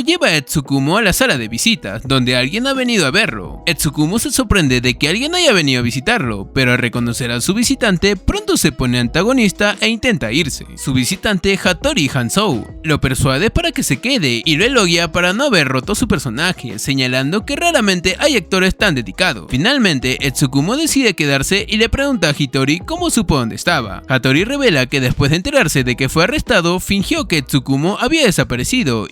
lleva a Tsukumo a la sala de visitas, donde alguien ha venido a verlo. Tsukumo se sorprende de que alguien haya venido a visitarlo, pero al reconocer a su visitante, pronto se pone antagonista e intenta irse. Su visitante, Hattori Hanzou, lo persuade para que se quede y lo elogia para no haber roto su personaje, señalando que raramente hay actores tan dedicados. Finalmente, Tsukumo decide quedarse y le pregunta a Hitori cómo supo dónde estaba. Hattori revela que después de enterarse de que fue arrestado, fingió que Tsukumo había desaparecido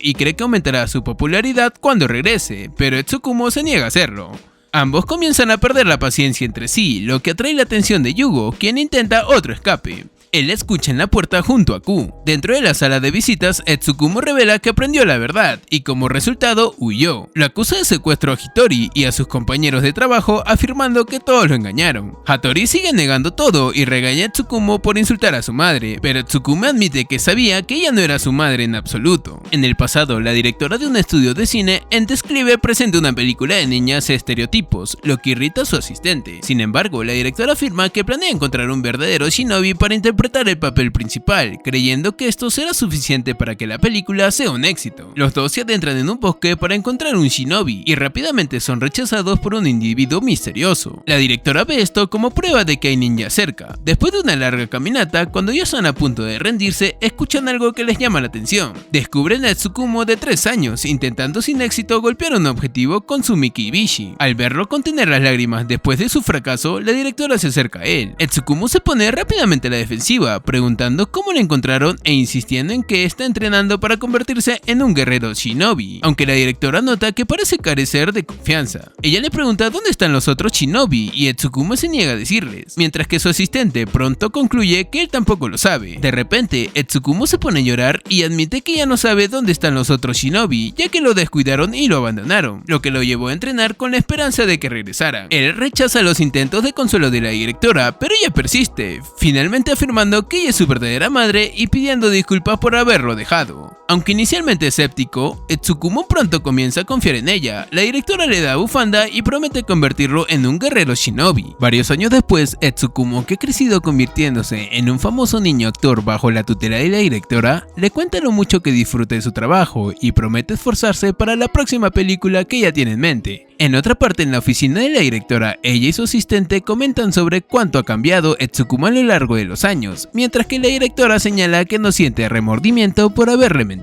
y cree que aumentará su popularidad cuando regrese, pero Tsukumo se niega a hacerlo. Ambos comienzan a perder la paciencia entre sí, lo que atrae la atención de Yugo, quien intenta otro escape. Él escucha en la puerta junto a Ku. Dentro de la sala de visitas, Tsukumo revela que aprendió la verdad y como resultado huyó. Lo acusa de secuestro a Hitori y a sus compañeros de trabajo, afirmando que todos lo engañaron. Hattori sigue negando todo y regaña a Tsukumo por insultar a su madre, pero Tsukumo admite que sabía que ella no era su madre en absoluto. En el pasado, la directora de un estudio de cine en Describe presenta una película de niñas estereotipos, lo que irrita a su asistente. Sin embargo, la directora afirma que planea encontrar un verdadero shinobi para interpretar el papel principal, creyendo que esto será suficiente para que la película sea un éxito. Los dos se adentran en un bosque para encontrar un shinobi y rápidamente son rechazados por un individuo misterioso. La directora ve esto como prueba de que hay ninjas cerca. Después de una larga caminata, cuando ya están a punto de rendirse, escuchan algo que les llama la atención. Descubren a Tsukumo de 3 años intentando sin éxito golpear un objetivo con su Mikibishi. Al verlo contener las lágrimas después de su fracaso, la directora se acerca a él. Tsukumo se pone rápidamente a la defensiva, preguntando cómo lo encontraron e insistiendo en que está entrenando para convertirse en un guerrero shinobi, aunque la directora nota que parece carecer de confianza. Ella le pregunta dónde están los otros shinobi y Tsukumo se niega a decirles, mientras que su asistente pronto concluye que él tampoco lo sabe. De repente, Tsukumo se pone a llorar y admite que ya no sabe dónde están los otros shinobi, ya que lo descuidaron y lo abandonaron, lo que lo llevó a entrenar con la esperanza de que regresara. Él rechaza los intentos de consuelo de la directora, pero ella persiste, finalmente afirmando que ella es su verdadera madre y pidiendo disculpas por haberlo dejado. Aunque inicialmente escéptico, Tsukumo pronto comienza a confiar en ella. La directora le da bufanda y promete convertirlo en un guerrero shinobi. Varios años después, Tsukumo, que ha crecido convirtiéndose en un famoso niño actor bajo la tutela de la directora, le cuenta lo mucho que disfruta de su trabajo y promete esforzarse para la próxima película que ella tiene en mente. En otra parte, en la oficina de la directora, ella y su asistente comentan sobre cuánto ha cambiado Tsukumo a lo largo de los años, mientras que la directora señala que no siente remordimiento por haberle mentido.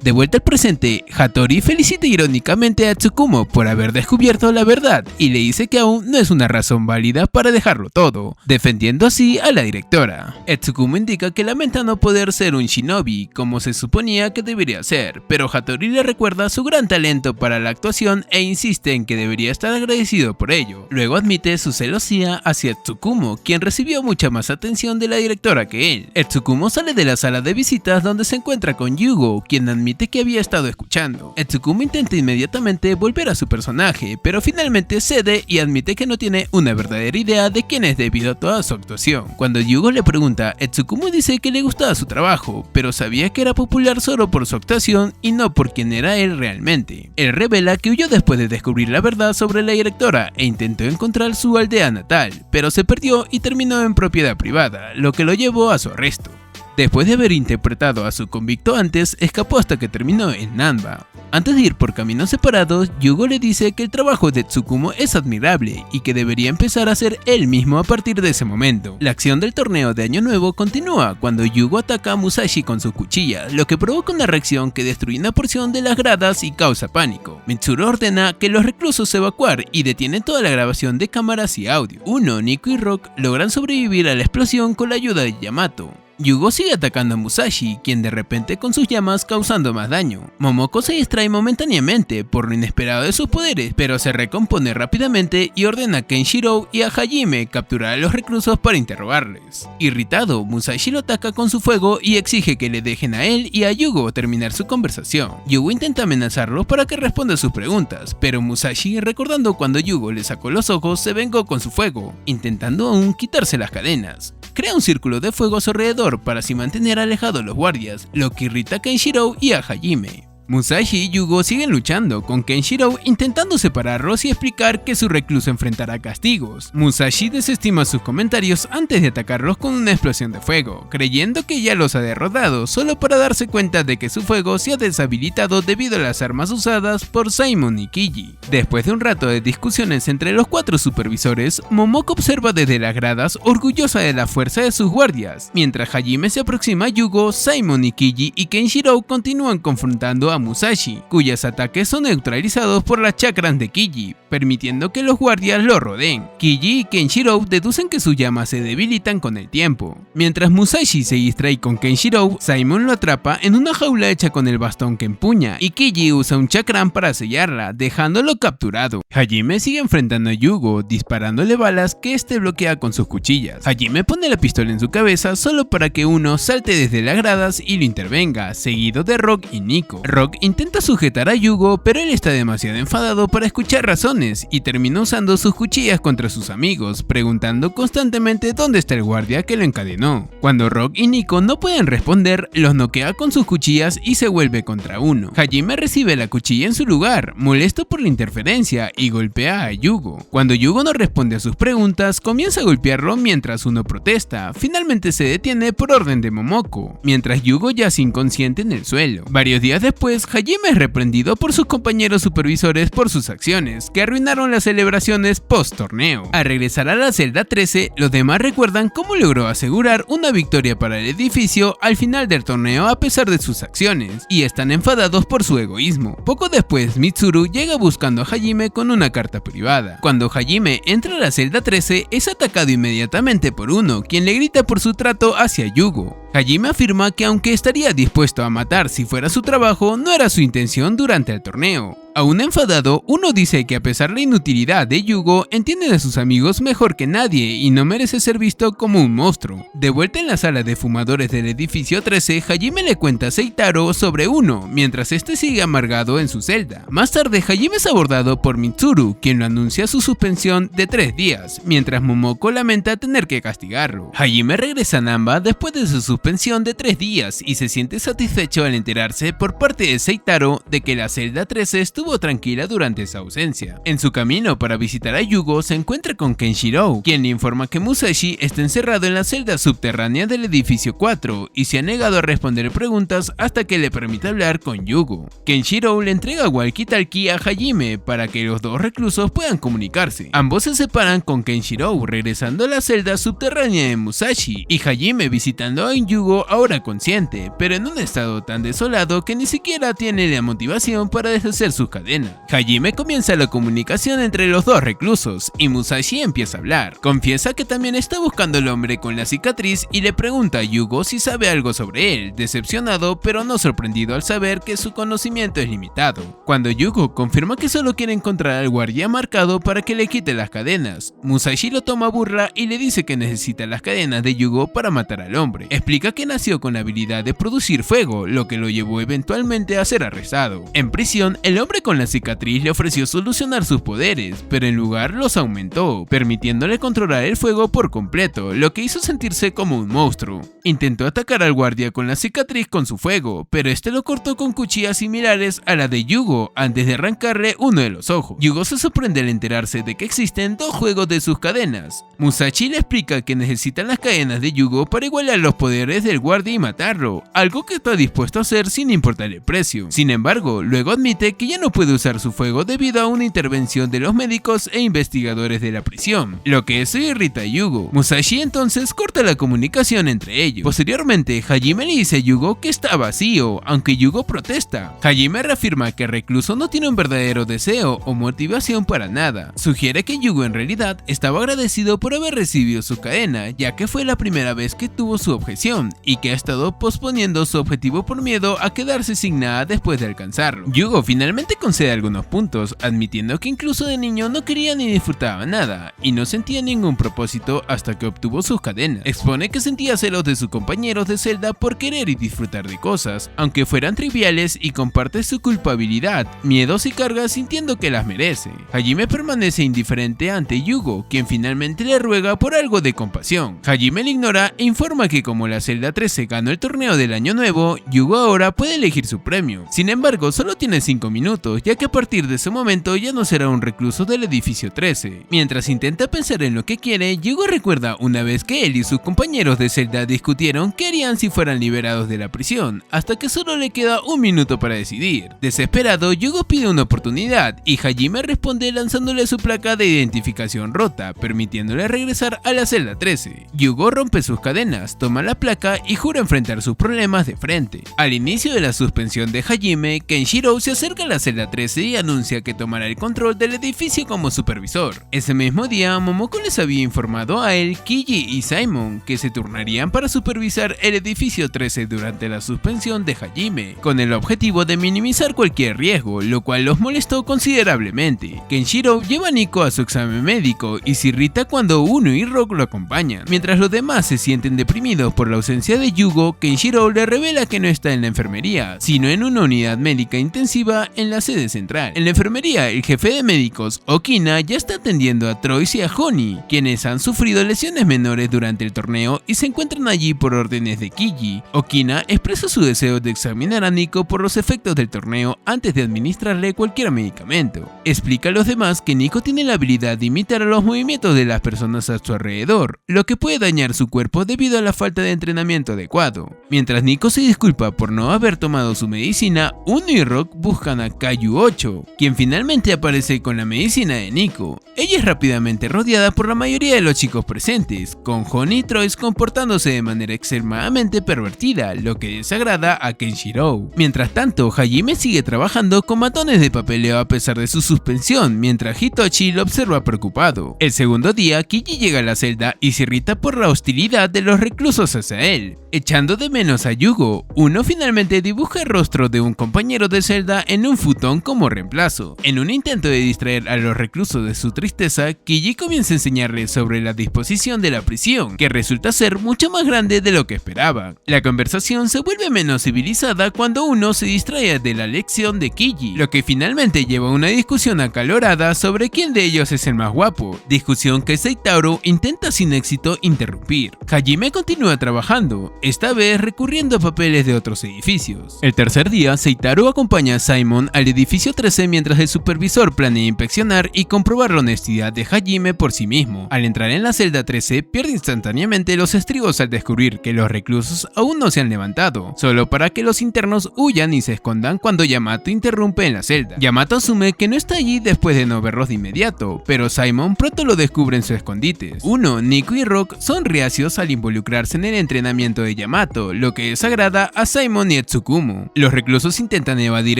De vuelta al presente, Hattori felicita irónicamente a Tsukumo por haber descubierto la verdad y le dice que aún no es una razón válida para dejarlo todo, defendiendo así a la directora. Tsukumo indica que lamenta no poder ser un shinobi como se suponía que debería ser, pero Hattori le recuerda su gran talento para la actuación e insiste insiste en que debería estar agradecido por ello. Luego admite su celosía hacia Tsukumo, quien recibió mucha más atención de la directora que él. Tsukumo sale de la sala de visitas donde se encuentra con Yugo, quien admite que había estado escuchando. Tsukumo intenta inmediatamente volver a su personaje, pero finalmente cede y admite que no tiene una verdadera idea de quién es debido a toda su actuación. Cuando Yugo le pregunta, Tsukumo dice que le gustaba su trabajo, pero sabía que era popular solo por su actuación y no por quién era él realmente. Él revela que huyó después de descubrir la verdad sobre la directora e intentó encontrar su aldea natal, pero se perdió y terminó en propiedad privada, lo que lo llevó a su arresto. Después de haber interpretado a su convicto antes, escapó hasta que terminó en Nanba. Antes de ir por caminos separados, Yugo le dice que el trabajo de Tsukumo es admirable y que debería empezar a ser él mismo a partir de ese momento. La acción del torneo de Año Nuevo continúa cuando Yugo ataca a Musashi con su cuchilla, lo que provoca una reacción que destruye una porción de las gradas y causa pánico. Mitsuru ordena que los reclusos evacuar y detienen toda la grabación de cámaras y audio. Uno, Nico y Rock logran sobrevivir a la explosión con la ayuda de Yamato. Yugo sigue atacando a Musashi, quien de repente con sus llamas causando más daño. Momoko se distrae momentáneamente por lo inesperado de sus poderes, pero se recompone rápidamente y ordena a Kenshiro y a Hajime capturar a los reclusos para interrogarles. Irritado, Musashi lo ataca con su fuego y exige que le dejen a él y a Yugo terminar su conversación. Yugo intenta amenazarlos para que responda a sus preguntas, pero Musashi, recordando cuando Yugo le sacó los ojos, se vengó con su fuego, intentando aún quitarse las cadenas. Crea un círculo de fuego a su alrededor para así mantener alejados a los guardias, lo que irrita a Kenshiro y a Hajime. Musashi y Yugo siguen luchando, con Kenshiro intentando separarlos y explicar que su recluso enfrentará castigos. Musashi desestima sus comentarios antes de atacarlos con una explosión de fuego, creyendo que ya los ha derrotado, solo para darse cuenta de que su fuego se ha deshabilitado debido a las armas usadas por Simon y Kiji. Después de un rato de discusiones entre los 4 supervisores, Momoko observa desde las gradas orgullosa de la fuerza de sus guardias. Mientras Hajime se aproxima a Yugo, Simon y Kiji y Kenshiro continúan confrontando a Musashi, cuyos ataques son neutralizados por las chakras de Kiji, permitiendo que los guardias lo rodeen. Kiji y Kenshiro deducen que sus llamas se debilitan con el tiempo. Mientras Musashi se distrae con Kenshiro, Simon lo atrapa en una jaula hecha con el bastón que empuña, y Kiji usa un chakram para sellarla, dejándolo capturado. Hajime sigue enfrentando a Yugo, disparándole balas que este bloquea con sus cuchillas. Hajime pone la pistola en su cabeza solo para que uno salte desde las gradas y lo intervenga, seguido de Rock y Nico. Rock intenta sujetar a Yugo, pero él está demasiado enfadado para escuchar razones y termina usando sus cuchillas contra sus amigos, preguntando constantemente dónde está el guardia que lo encadenó. Cuando Rock y Nico no pueden responder, los noquea con sus cuchillas y se vuelve contra uno. Hajime recibe la cuchilla en su lugar, molesto por la interferencia, y golpea a Yugo. Cuando Yugo no responde a sus preguntas, comienza a golpearlo mientras uno protesta. Finalmente se detiene por orden de Momoko, mientras Yugo yace inconsciente en el suelo. Varios días después, Hajime es reprendido por sus compañeros supervisores por sus acciones, que arruinaron las celebraciones post-torneo. Al regresar a la celda 13, los demás recuerdan cómo logró asegurar una victoria para el edificio al final del torneo a pesar de sus acciones, y están enfadados por su egoísmo. Poco después, Mitsuru llega buscando a Hajime con una carta privada. Cuando Hajime entra a la celda 13, es atacado inmediatamente por uno, quien le grita por su trato hacia Yugo. Hajime afirma que aunque estaría dispuesto a matar si fuera su trabajo, no era su intención durante el torneo. Aún enfadado, uno dice que a pesar de la inutilidad de Yugo, entiende a sus amigos mejor que nadie y no merece ser visto como un monstruo. De vuelta en la sala de fumadores del edificio 13, Hajime le cuenta a Seitaro sobre uno, mientras este sigue amargado en su celda. Más tarde, Hajime es abordado por Mitsuru, quien lo anuncia su suspensión de 3 días, mientras Momoko lamenta tener que castigarlo. Hajime regresa a Nanba después de su suspensión de 3 días y se siente satisfecho al enterarse por parte de Seitaro de que la celda 13 estuvo tranquila durante esa ausencia. En su camino para visitar a Yugo se encuentra con Kenshiro, quien le informa que Musashi está encerrado en la celda subterránea del edificio 4 y se ha negado a responder preguntas hasta que le permita hablar con Yugo. Kenshiro le entrega walkie-talkie a Hajime para que los dos reclusos puedan comunicarse. Ambos se separan con Kenshiro regresando a la celda subterránea de Musashi y Hajime visitando a Yugo ahora consciente, pero en un estado tan desolado que ni siquiera tiene la motivación para deshacer sus cadena. Hajime comienza la comunicación entre los dos reclusos y Musashi empieza a hablar. Confiesa que también está buscando al hombre con la cicatriz y le pregunta a Yugo si sabe algo sobre él, decepcionado pero no sorprendido al saber que su conocimiento es limitado. Cuando Yugo confirma que solo quiere encontrar al guardia marcado para que le quite las cadenas, Musashi lo toma a burla y le dice que necesita las cadenas de Yugo para matar al hombre. Explica que nació con la habilidad de producir fuego, lo que lo llevó eventualmente a ser arrestado. En prisión, el hombre con la cicatriz le ofreció solucionar sus poderes, pero en lugar los aumentó, permitiéndole controlar el fuego por completo, lo que hizo sentirse como un monstruo. Intentó atacar al guardia con la cicatriz con su fuego, pero este lo cortó con cuchillas similares a la de Yugo antes de arrancarle uno de los ojos. Yugo se sorprende al enterarse de que existen dos juegos de sus cadenas. Musashi le explica que necesitan las cadenas de Yugo para igualar los poderes del guardia y matarlo, algo que está dispuesto a hacer sin importar el precio. Sin embargo, luego admite que ya no puede usar su fuego debido a una intervención de los médicos e investigadores de la prisión, lo que eso irrita a Yugo. Musashi entonces corta la comunicación entre ellos. Posteriormente, Hajime le dice a Yugo que está vacío, aunque Yugo protesta. Hajime reafirma que el recluso no tiene un verdadero deseo o motivación para nada. Sugiere que Yugo en realidad estaba agradecido por haber recibido su cadena, ya que fue la primera vez que tuvo su objeción y que ha estado posponiendo su objetivo por miedo a quedarse sin nada después de alcanzarlo. Yugo finalmente concede algunos puntos, admitiendo que incluso de niño no quería ni disfrutaba nada y no sentía ningún propósito hasta que obtuvo sus cadenas. Expone que sentía celos de sus compañeros de celda por querer y disfrutar de cosas, aunque fueran triviales, y comparte su culpabilidad, miedos y cargas sintiendo que las merece. Hajime permanece indiferente ante Yugo, quien finalmente le ruega por algo de compasión. Hajime le ignora e informa que como la celda 13 ganó el torneo del año nuevo, Yugo ahora puede elegir su premio. Sin embargo, solo tiene 5 minutos, ya que a partir de ese momento ya no será un recluso del edificio 13. Mientras intenta pensar en lo que quiere, Yugo recuerda una vez que él y sus compañeros de celda discutieron qué harían si fueran liberados de la prisión, hasta que solo le queda un minuto para decidir. Desesperado, Yugo pide una oportunidad y Hajime responde lanzándole su placa de identificación rota, permitiéndole regresar a la celda 13. Yugo rompe sus cadenas, toma la placa y jura enfrentar sus problemas de frente. Al inicio de la suspensión de Hajime, Kenshiro se acerca a la celda 13 y anuncia que tomará el control del edificio como supervisor. Ese mismo día, Momoko les había informado a él, Kiji y Simon que se turnarían para supervisar el edificio 13 durante la suspensión de Hajime, con el objetivo de minimizar cualquier riesgo, lo cual los molestó considerablemente. Kenshiro lleva a Nico a su examen médico y se irrita cuando Uno y Rock lo acompañan. Mientras los demás se sienten deprimidos por la ausencia de Yugo, Kenshiro le revela que no está en la enfermería, sino en una unidad médica intensiva en la sede central. En la enfermería, el jefe de médicos, Okina, ya está atendiendo a Troyes y a Honey, quienes han sufrido lesiones menores durante el torneo y se encuentran allí por órdenes de Kiji. Okina expresa su deseo de examinar a Nico por los efectos del torneo antes de administrarle cualquier medicamento. Explica a los demás que Nico tiene la habilidad de imitar a los movimientos de las personas a su alrededor, lo que puede dañar su cuerpo debido a la falta de entrenamiento adecuado. Mientras Nico se disculpa por no haber tomado su medicina, Uno y Rock buscan a Kayu 8, quien finalmente aparece con la medicina de Nico. Ella es rápidamente rodeada por la mayoría de los chicos presentes, con Honey y Troyes comportándose de manera extremadamente pervertida, lo que desagrada a Kenshiro. Mientras tanto, Hajime sigue trabajando con matones de papeleo a pesar de su suspensión, mientras Hitoshi lo observa preocupado. El segundo día, Kiji llega a la celda y se irrita por la hostilidad de los reclusos hacia él. Echando de menos a Yugo, Uno finalmente dibuja el rostro de un compañero de celda en un futón como reemplazo. En un intento de distraer a los reclusos de su tristeza, Kiji comienza a enseñarles sobre la disposición de la prisión, que resulta ser mucho más grande de lo que esperaba. La conversación se vuelve menos civilizada cuando Uno se distrae de la lección de Kiji, lo que finalmente lleva a una discusión acalorada sobre quién de ellos es el más guapo, discusión que Seitaro intenta sin éxito interrumpir. Hajime continúa trabajando, esta vez recurriendo a papeles de otros edificios. El tercer día, Seitaro acompaña a Simon al edificio 13 mientras el supervisor planea inspeccionar y comprobar la honestidad de Hajime por sí mismo. Al entrar en la celda 13, pierde instantáneamente los estribos al descubrir que los reclusos aún no se han levantado, solo para que los internos huyan y se escondan cuando Yamato interrumpe en la celda. Yamato asume que no está allí después de no verlos de inmediato, pero Simon pronto lo descubre en su escondite. Uno, Nico y Rock son reacios al involucrarse en el entrenamiento de Yamato, lo que desagrada a Simon y a Tsukumo. Los reclusos intentan evadir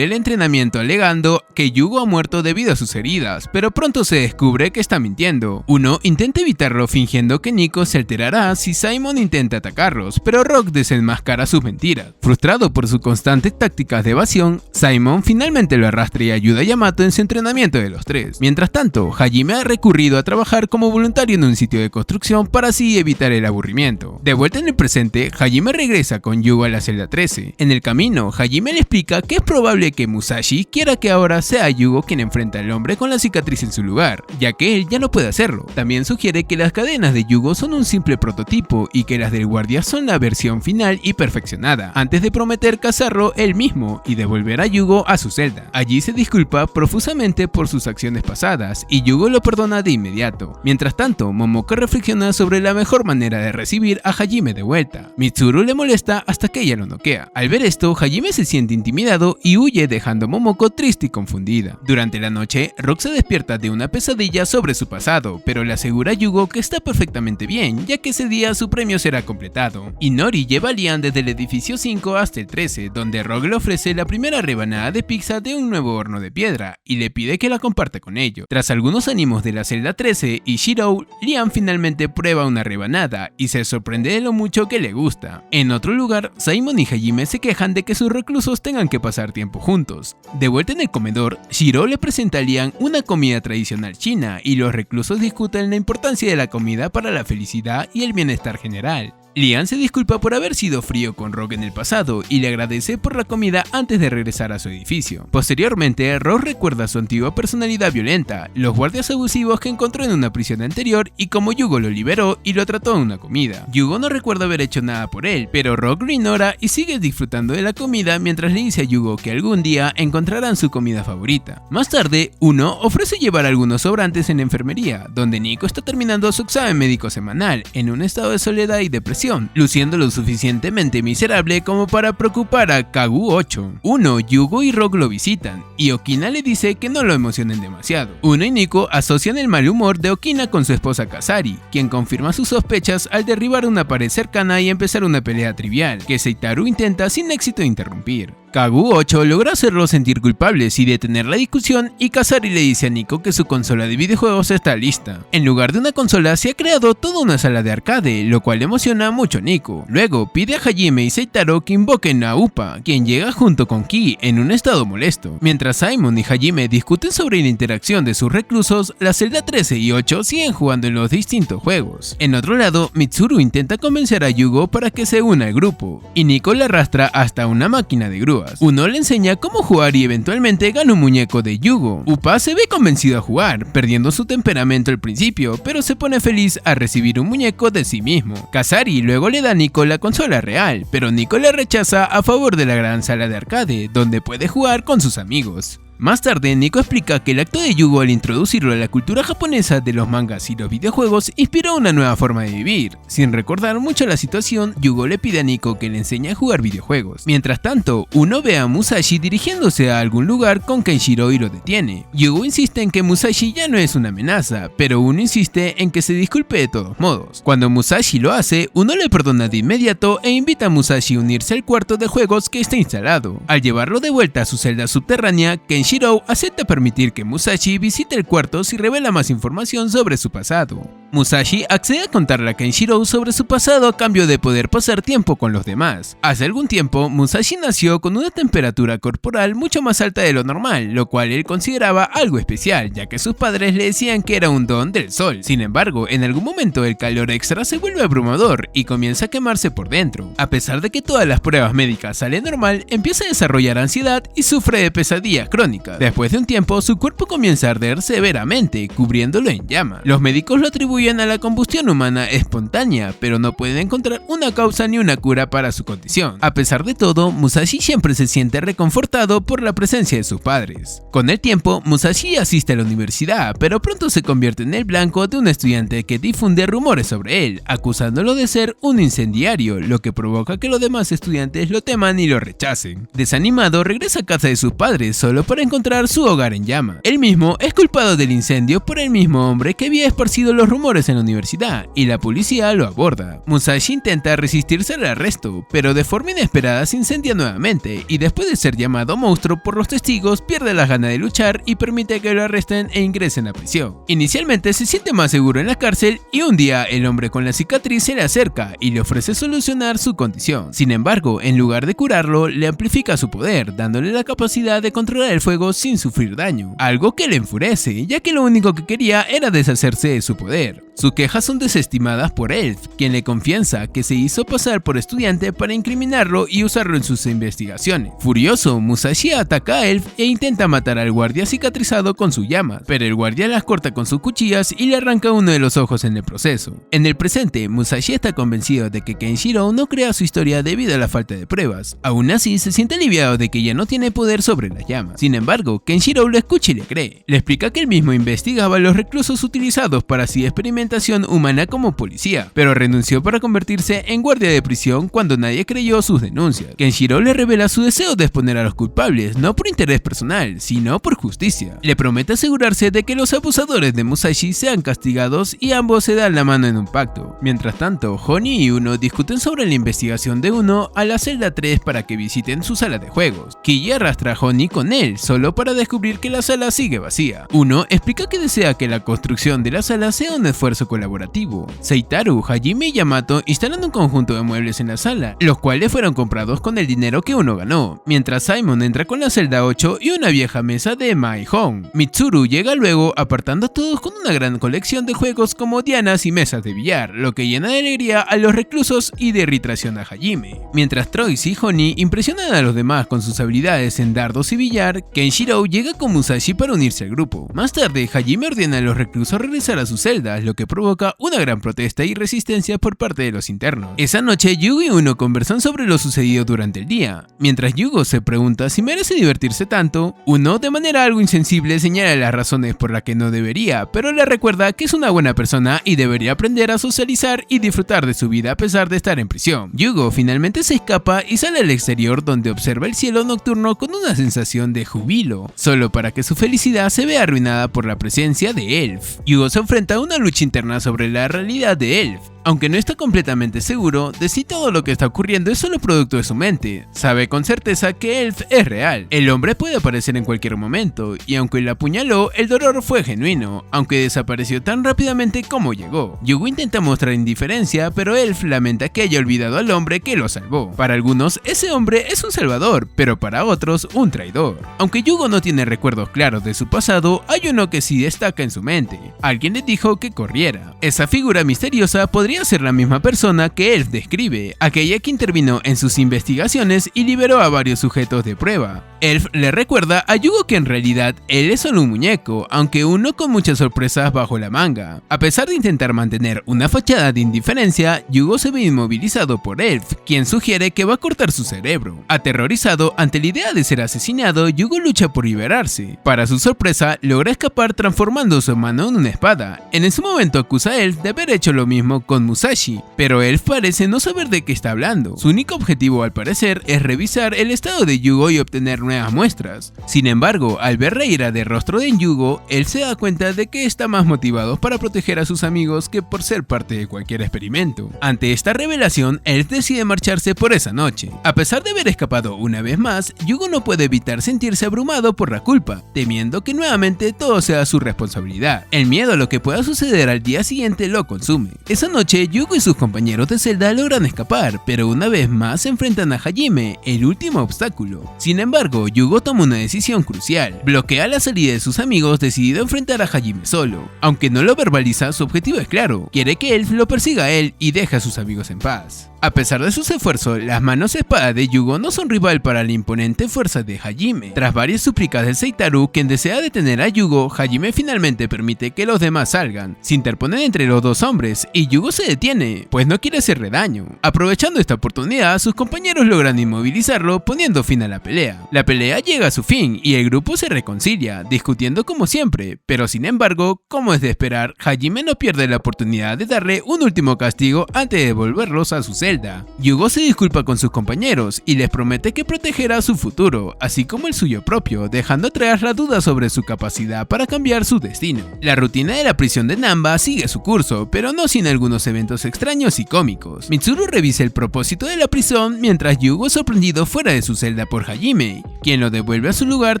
el entrenamiento Naoto alegando que Yugo ha muerto debido a sus heridas, pero pronto se descubre que está mintiendo. Uno intenta evitarlo fingiendo que Nico se alterará si Simon intenta atacarlos, pero Rock desenmascara sus mentiras. Frustrado por sus constantes tácticas de evasión, Simon finalmente lo arrastra y ayuda a Yamato en su entrenamiento de los tres. Mientras tanto, Hajime ha recurrido a trabajar como voluntario en un sitio de construcción para así evitar el aburrimiento. De vuelta en el presente, Hajime regresa con Yugo a la celda 13. En el camino, Hajime le explica que es probable que Musashi quiera que ahora sea Yugo quien enfrenta al hombre con la cicatriz en su lugar, ya que él ya no puede hacerlo. También sugiere que las cadenas de Yugo son un simple prototipo y que las del guardia son la versión final y perfeccionada, antes de prometer cazarlo él mismo y devolver a Yugo a su celda. Allí se disculpa profusamente por sus acciones pasadas y Yugo lo perdona de inmediato. Mientras tanto, Momoko reflexiona sobre la mejor manera de recibir a Hajime de vuelta. Mitsuru le molesta hasta que ella lo noquea. Al ver esto, Hajime se siente intimidado y huye dejando a Momoko triste y confundida. Durante la noche, Rock se despierta de una pesadilla sobre su pasado, pero le asegura a Yugo que está perfectamente bien, ya que ese día su premio será completado. Inori lleva a Lian desde el edificio 5 hasta el 13, donde Rock le ofrece la primera rebanada de pizza de un nuevo horno de piedra y le pide que la comparta con ellos. Tras algunos ánimos de la celda 13 y Shirou, Lian finalmente prueba una rebanada y se sorprende de lo mucho que le gusta. En otro lugar, Simon y Hajime se quejan de que sus reclusos tengan que pasar tiempo juntos. De vuelta en el comedor, Shirou le presenta a Lian una comida tradicional china y los reclusos discuten la importancia de la comida para la felicidad y el bienestar general. Lian se disculpa por haber sido frío con Rock en el pasado y le agradece por la comida antes de regresar a su edificio. Posteriormente, Rock recuerda su antigua personalidad violenta, los guardias abusivos que encontró en una prisión anterior y cómo Yugo lo liberó y lo trató en una comida. Yugo no recuerda haber hecho nada por él, pero Rock lo ignora y sigue disfrutando de la comida mientras le dice a Yugo que algún día encontrarán su comida favorita. Más tarde, Uno ofrece llevar algunos sobrantes en la enfermería, donde Nico está terminando su examen médico semanal, en un estado de soledad y depresión, luciendo lo suficientemente miserable como para preocupar a Kagu-8. Uno, Yugo y Rock lo visitan, y Okina le dice que no lo emocionen demasiado. Uno y Nico asocian el mal humor de Okina con su esposa Kasari, quien confirma sus sospechas al derribar una pared cercana y empezar una pelea trivial, que Seitaru intenta sin éxito interrumpir. Kagu-8 logra hacerlo sentir culpables y detener la discusión, y Kasari le dice a Nico que su consola de videojuegos está lista. En lugar de una consola se ha creado toda una sala de arcade, lo cual emociona mucho a Nico. Luego pide a Hajime y Seitaro que invoquen a Upa, quien llega junto con Ki en un estado molesto. Mientras Simon y Hajime discuten sobre la interacción de sus reclusos, la celda 13 y 8 siguen jugando en los distintos juegos. En otro lado, Mitsuru intenta convencer a Yugo para que se una al grupo, y Nico le arrastra hasta una máquina de grúas. Uno le enseña cómo jugar y eventualmente gana un muñeco de Yugo. Upa se ve convencido a jugar, perdiendo su temperamento al principio, pero se pone feliz a recibir un muñeco de sí mismo. Kasari luego le da a Nico la consola real, pero Nico le rechaza a favor de la gran sala de arcade, donde puede jugar con sus amigos. Más tarde, Nico explica que el acto de Yugo al introducirlo a la cultura japonesa de los mangas y los videojuegos inspiró una nueva forma de vivir. Sin recordar mucho la situación, Yugo le pide a Nico que le enseñe a jugar videojuegos. Mientras tanto, Uno ve a Musashi dirigiéndose a algún lugar con Kenshiro y lo detiene. Yugo insiste en que Musashi ya no es una amenaza, pero Uno insiste en que se disculpe de todos modos. Cuando Musashi lo hace, Uno le perdona de inmediato e invita a Musashi a unirse al cuarto de juegos que está instalado. Al llevarlo de vuelta a su celda subterránea, Kenshiro acepta permitir que Musashi visite el cuarto si revela más información sobre su pasado. Musashi accede a contarle a Kenshiro sobre su pasado a cambio de poder pasar tiempo con los demás. Hace algún tiempo, Musashi nació con una temperatura corporal mucho más alta de lo normal, lo cual él consideraba algo especial, ya que sus padres le decían que era un don del sol. Sin embargo, en algún momento el calor extra se vuelve abrumador y comienza a quemarse por dentro. A pesar de que todas las pruebas médicas salen normal, empieza a desarrollar ansiedad y sufre de pesadillas crónicas. Después de un tiempo, su cuerpo comienza a arder severamente, cubriéndolo en llama. Los médicos lo atribuyen a la combustión humana espontánea, pero no pueden encontrar una causa ni una cura para su condición. A pesar de todo, Musashi siempre se siente reconfortado por la presencia de sus padres. Con el tiempo, Musashi asiste a la universidad, pero pronto se convierte en el blanco de un estudiante que difunde rumores sobre él, acusándolo de ser un incendiario, lo que provoca que los demás estudiantes lo teman y lo rechacen. Desanimado, regresa a casa de sus padres solo para encontrar su hogar en llama. Él mismo es culpado del incendio por el mismo hombre que había esparcido los rumores rumores en la universidad y la policía lo aborda. Musashi intenta resistirse al arresto, pero de forma inesperada se incendia nuevamente y después de ser llamado monstruo por los testigos pierde las ganas de luchar y permite que lo arresten e ingresen a prisión. Inicialmente se siente más seguro en la cárcel y un día el hombre con la cicatriz se le acerca y le ofrece solucionar su condición. Sin embargo, en lugar de curarlo, le amplifica su poder, dándole la capacidad de controlar el fuego sin sufrir daño, algo que le enfurece, ya que lo único que quería era deshacerse de su poder. Sus quejas son desestimadas por Elf, quien le confiesa que se hizo pasar por estudiante para incriminarlo y usarlo en sus investigaciones. Furioso, Musashi ataca a Elf e intenta matar al guardia cicatrizado con sus llamas, pero el guardia las corta con sus cuchillas y le arranca uno de los ojos en el proceso. En el presente, Musashi está convencido de que Kenshiro no crea su historia debido a la falta de pruebas. Aún así, se siente aliviado de que ya no tiene poder sobre las llamas. Sin embargo, Kenshiro lo escucha y le cree. Le explica que él mismo investigaba a los reclusos utilizados para así experimentación humana como policía, pero renunció para convertirse en guardia de prisión cuando nadie creyó sus denuncias. Kenshiro le revela su deseo de exponer a los culpables, no por interés personal, sino por justicia. Le promete asegurarse de que los abusadores de Musashi sean castigados y ambos se dan la mano en un pacto. Mientras tanto, Honey y Uno discuten sobre la investigación de Uno a la celda 3 para que visiten su sala de juegos. Kiyi arrastra a Honey con él, solo para descubrir que la sala sigue vacía. Uno explica que desea que la construcción de la sala sea un esfuerzo colaborativo. Seitaru, Hajime y Yamato instalan un conjunto de muebles en la sala, los cuales fueron comprados con el dinero que Uno ganó, mientras Simon entra con la celda 8 y una vieja mesa de Mai-Hong. Mitsuru llega luego apartando a todos con una gran colección de juegos como dianas y mesas de billar, lo que llena de alegría a los reclusos y de irritación a Hajime. Mientras Troyce y Honey impresionan a los demás con sus habilidades en dardos y billar, Kenshiro llega con Musashi para unirse al grupo. Más tarde, Hajime ordena a los reclusos regresar a sus celdas, lo que provoca una gran protesta y resistencia por parte de los internos. Esa noche, Yugo y Uno conversan sobre lo sucedido durante el día. Mientras Yugo se pregunta si merece divertirse tanto, Uno, de manera algo insensible, señala las razones por las que no debería, pero le recuerda que es una buena persona y debería aprender a socializar y disfrutar de su vida a pesar de estar en prisión. Yugo finalmente se escapa y sale al exterior donde observa el cielo nocturno con una sensación de júbilo, solo para que su felicidad se vea arruinada por la presencia de Elf. Yugo se enfrenta a una lucha interna sobre la realidad de Elf. Aunque no está completamente seguro de si todo lo que está ocurriendo es solo producto de su mente, sabe con certeza que Elf es real. El hombre puede aparecer en cualquier momento, y aunque la apuñaló, el dolor fue genuino, aunque desapareció tan rápidamente como llegó. Yugo intenta mostrar indiferencia, pero Elf lamenta que haya olvidado al hombre que lo salvó. Para algunos, ese hombre es un salvador, pero para otros, un traidor. Aunque Yugo no tiene recuerdos claros de su pasado, hay uno que sí destaca en su mente. Alguien le dijo que corriera. Esa figura misteriosa podría ser la misma persona que Elf describe, aquella que intervino en sus investigaciones y liberó a varios sujetos de prueba. Elf le recuerda a Yugo que en realidad él es solo un muñeco, aunque uno con muchas sorpresas bajo la manga. A pesar de intentar mantener una fachada de indiferencia, Yugo se ve inmovilizado por Elf, quien sugiere que va a cortar su cerebro. Aterrorizado ante la idea de ser asesinado, Yugo lucha por liberarse. Para su sorpresa, logra escapar transformando su mano en una espada. En ese momento acusa a Elf de haber hecho lo mismo con Musashi, pero Elf parece no saber de qué está hablando. Su único objetivo al parecer es revisar el estado de Yugo y obtener nuevas muestras. Sin embargo, al ver la ira de rostro de Yugo, él se da cuenta de que está más motivado para proteger a sus amigos que por ser parte de cualquier experimento. Ante esta revelación, Elf decide marcharse por esa noche. A pesar de haber escapado una vez más, Yugo no puede evitar sentirse abrumado por la culpa, temiendo que nuevamente todo sea su responsabilidad. El miedo a lo que pueda suceder al día siguiente lo consume. Esa noche, Yugo y sus compañeros de celda logran escapar, pero una vez más se enfrentan a Hajime, el último obstáculo. Sin embargo, Yugo toma una decisión crucial: bloquea la salida de sus amigos, decidido a enfrentar a Hajime solo. Aunque no lo verbaliza, su objetivo es claro: quiere que Elf lo persiga a él y deje a sus amigos en paz. A pesar de sus esfuerzos, las manos espada de Yugo no son rival para la imponente fuerza de Hajime. Tras varias súplicas de Seitaru, quien desea detener a Yugo, Hajime finalmente permite que los demás salgan. Se interponen entre los dos hombres y Yugo se detiene, pues no quiere hacerle daño. Aprovechando esta oportunidad, sus compañeros logran inmovilizarlo, poniendo fin a la pelea. La pelea llega a su fin y el grupo se reconcilia, discutiendo como siempre, pero sin embargo, como es de esperar, Hajime no pierde la oportunidad de darle un último castigo antes de devolverlos a su celda. Yugo se disculpa con sus compañeros y les promete que protegerá su futuro, así como el suyo propio, dejando atrás la duda sobre su capacidad para cambiar su destino. La rutina de la prisión de Namba sigue su curso, pero no sin algunos eventos extraños y cómicos. Mitsuru revisa el propósito de la prisión mientras Yugo es sorprendido fuera de su celda por Hajime, quien lo devuelve a su lugar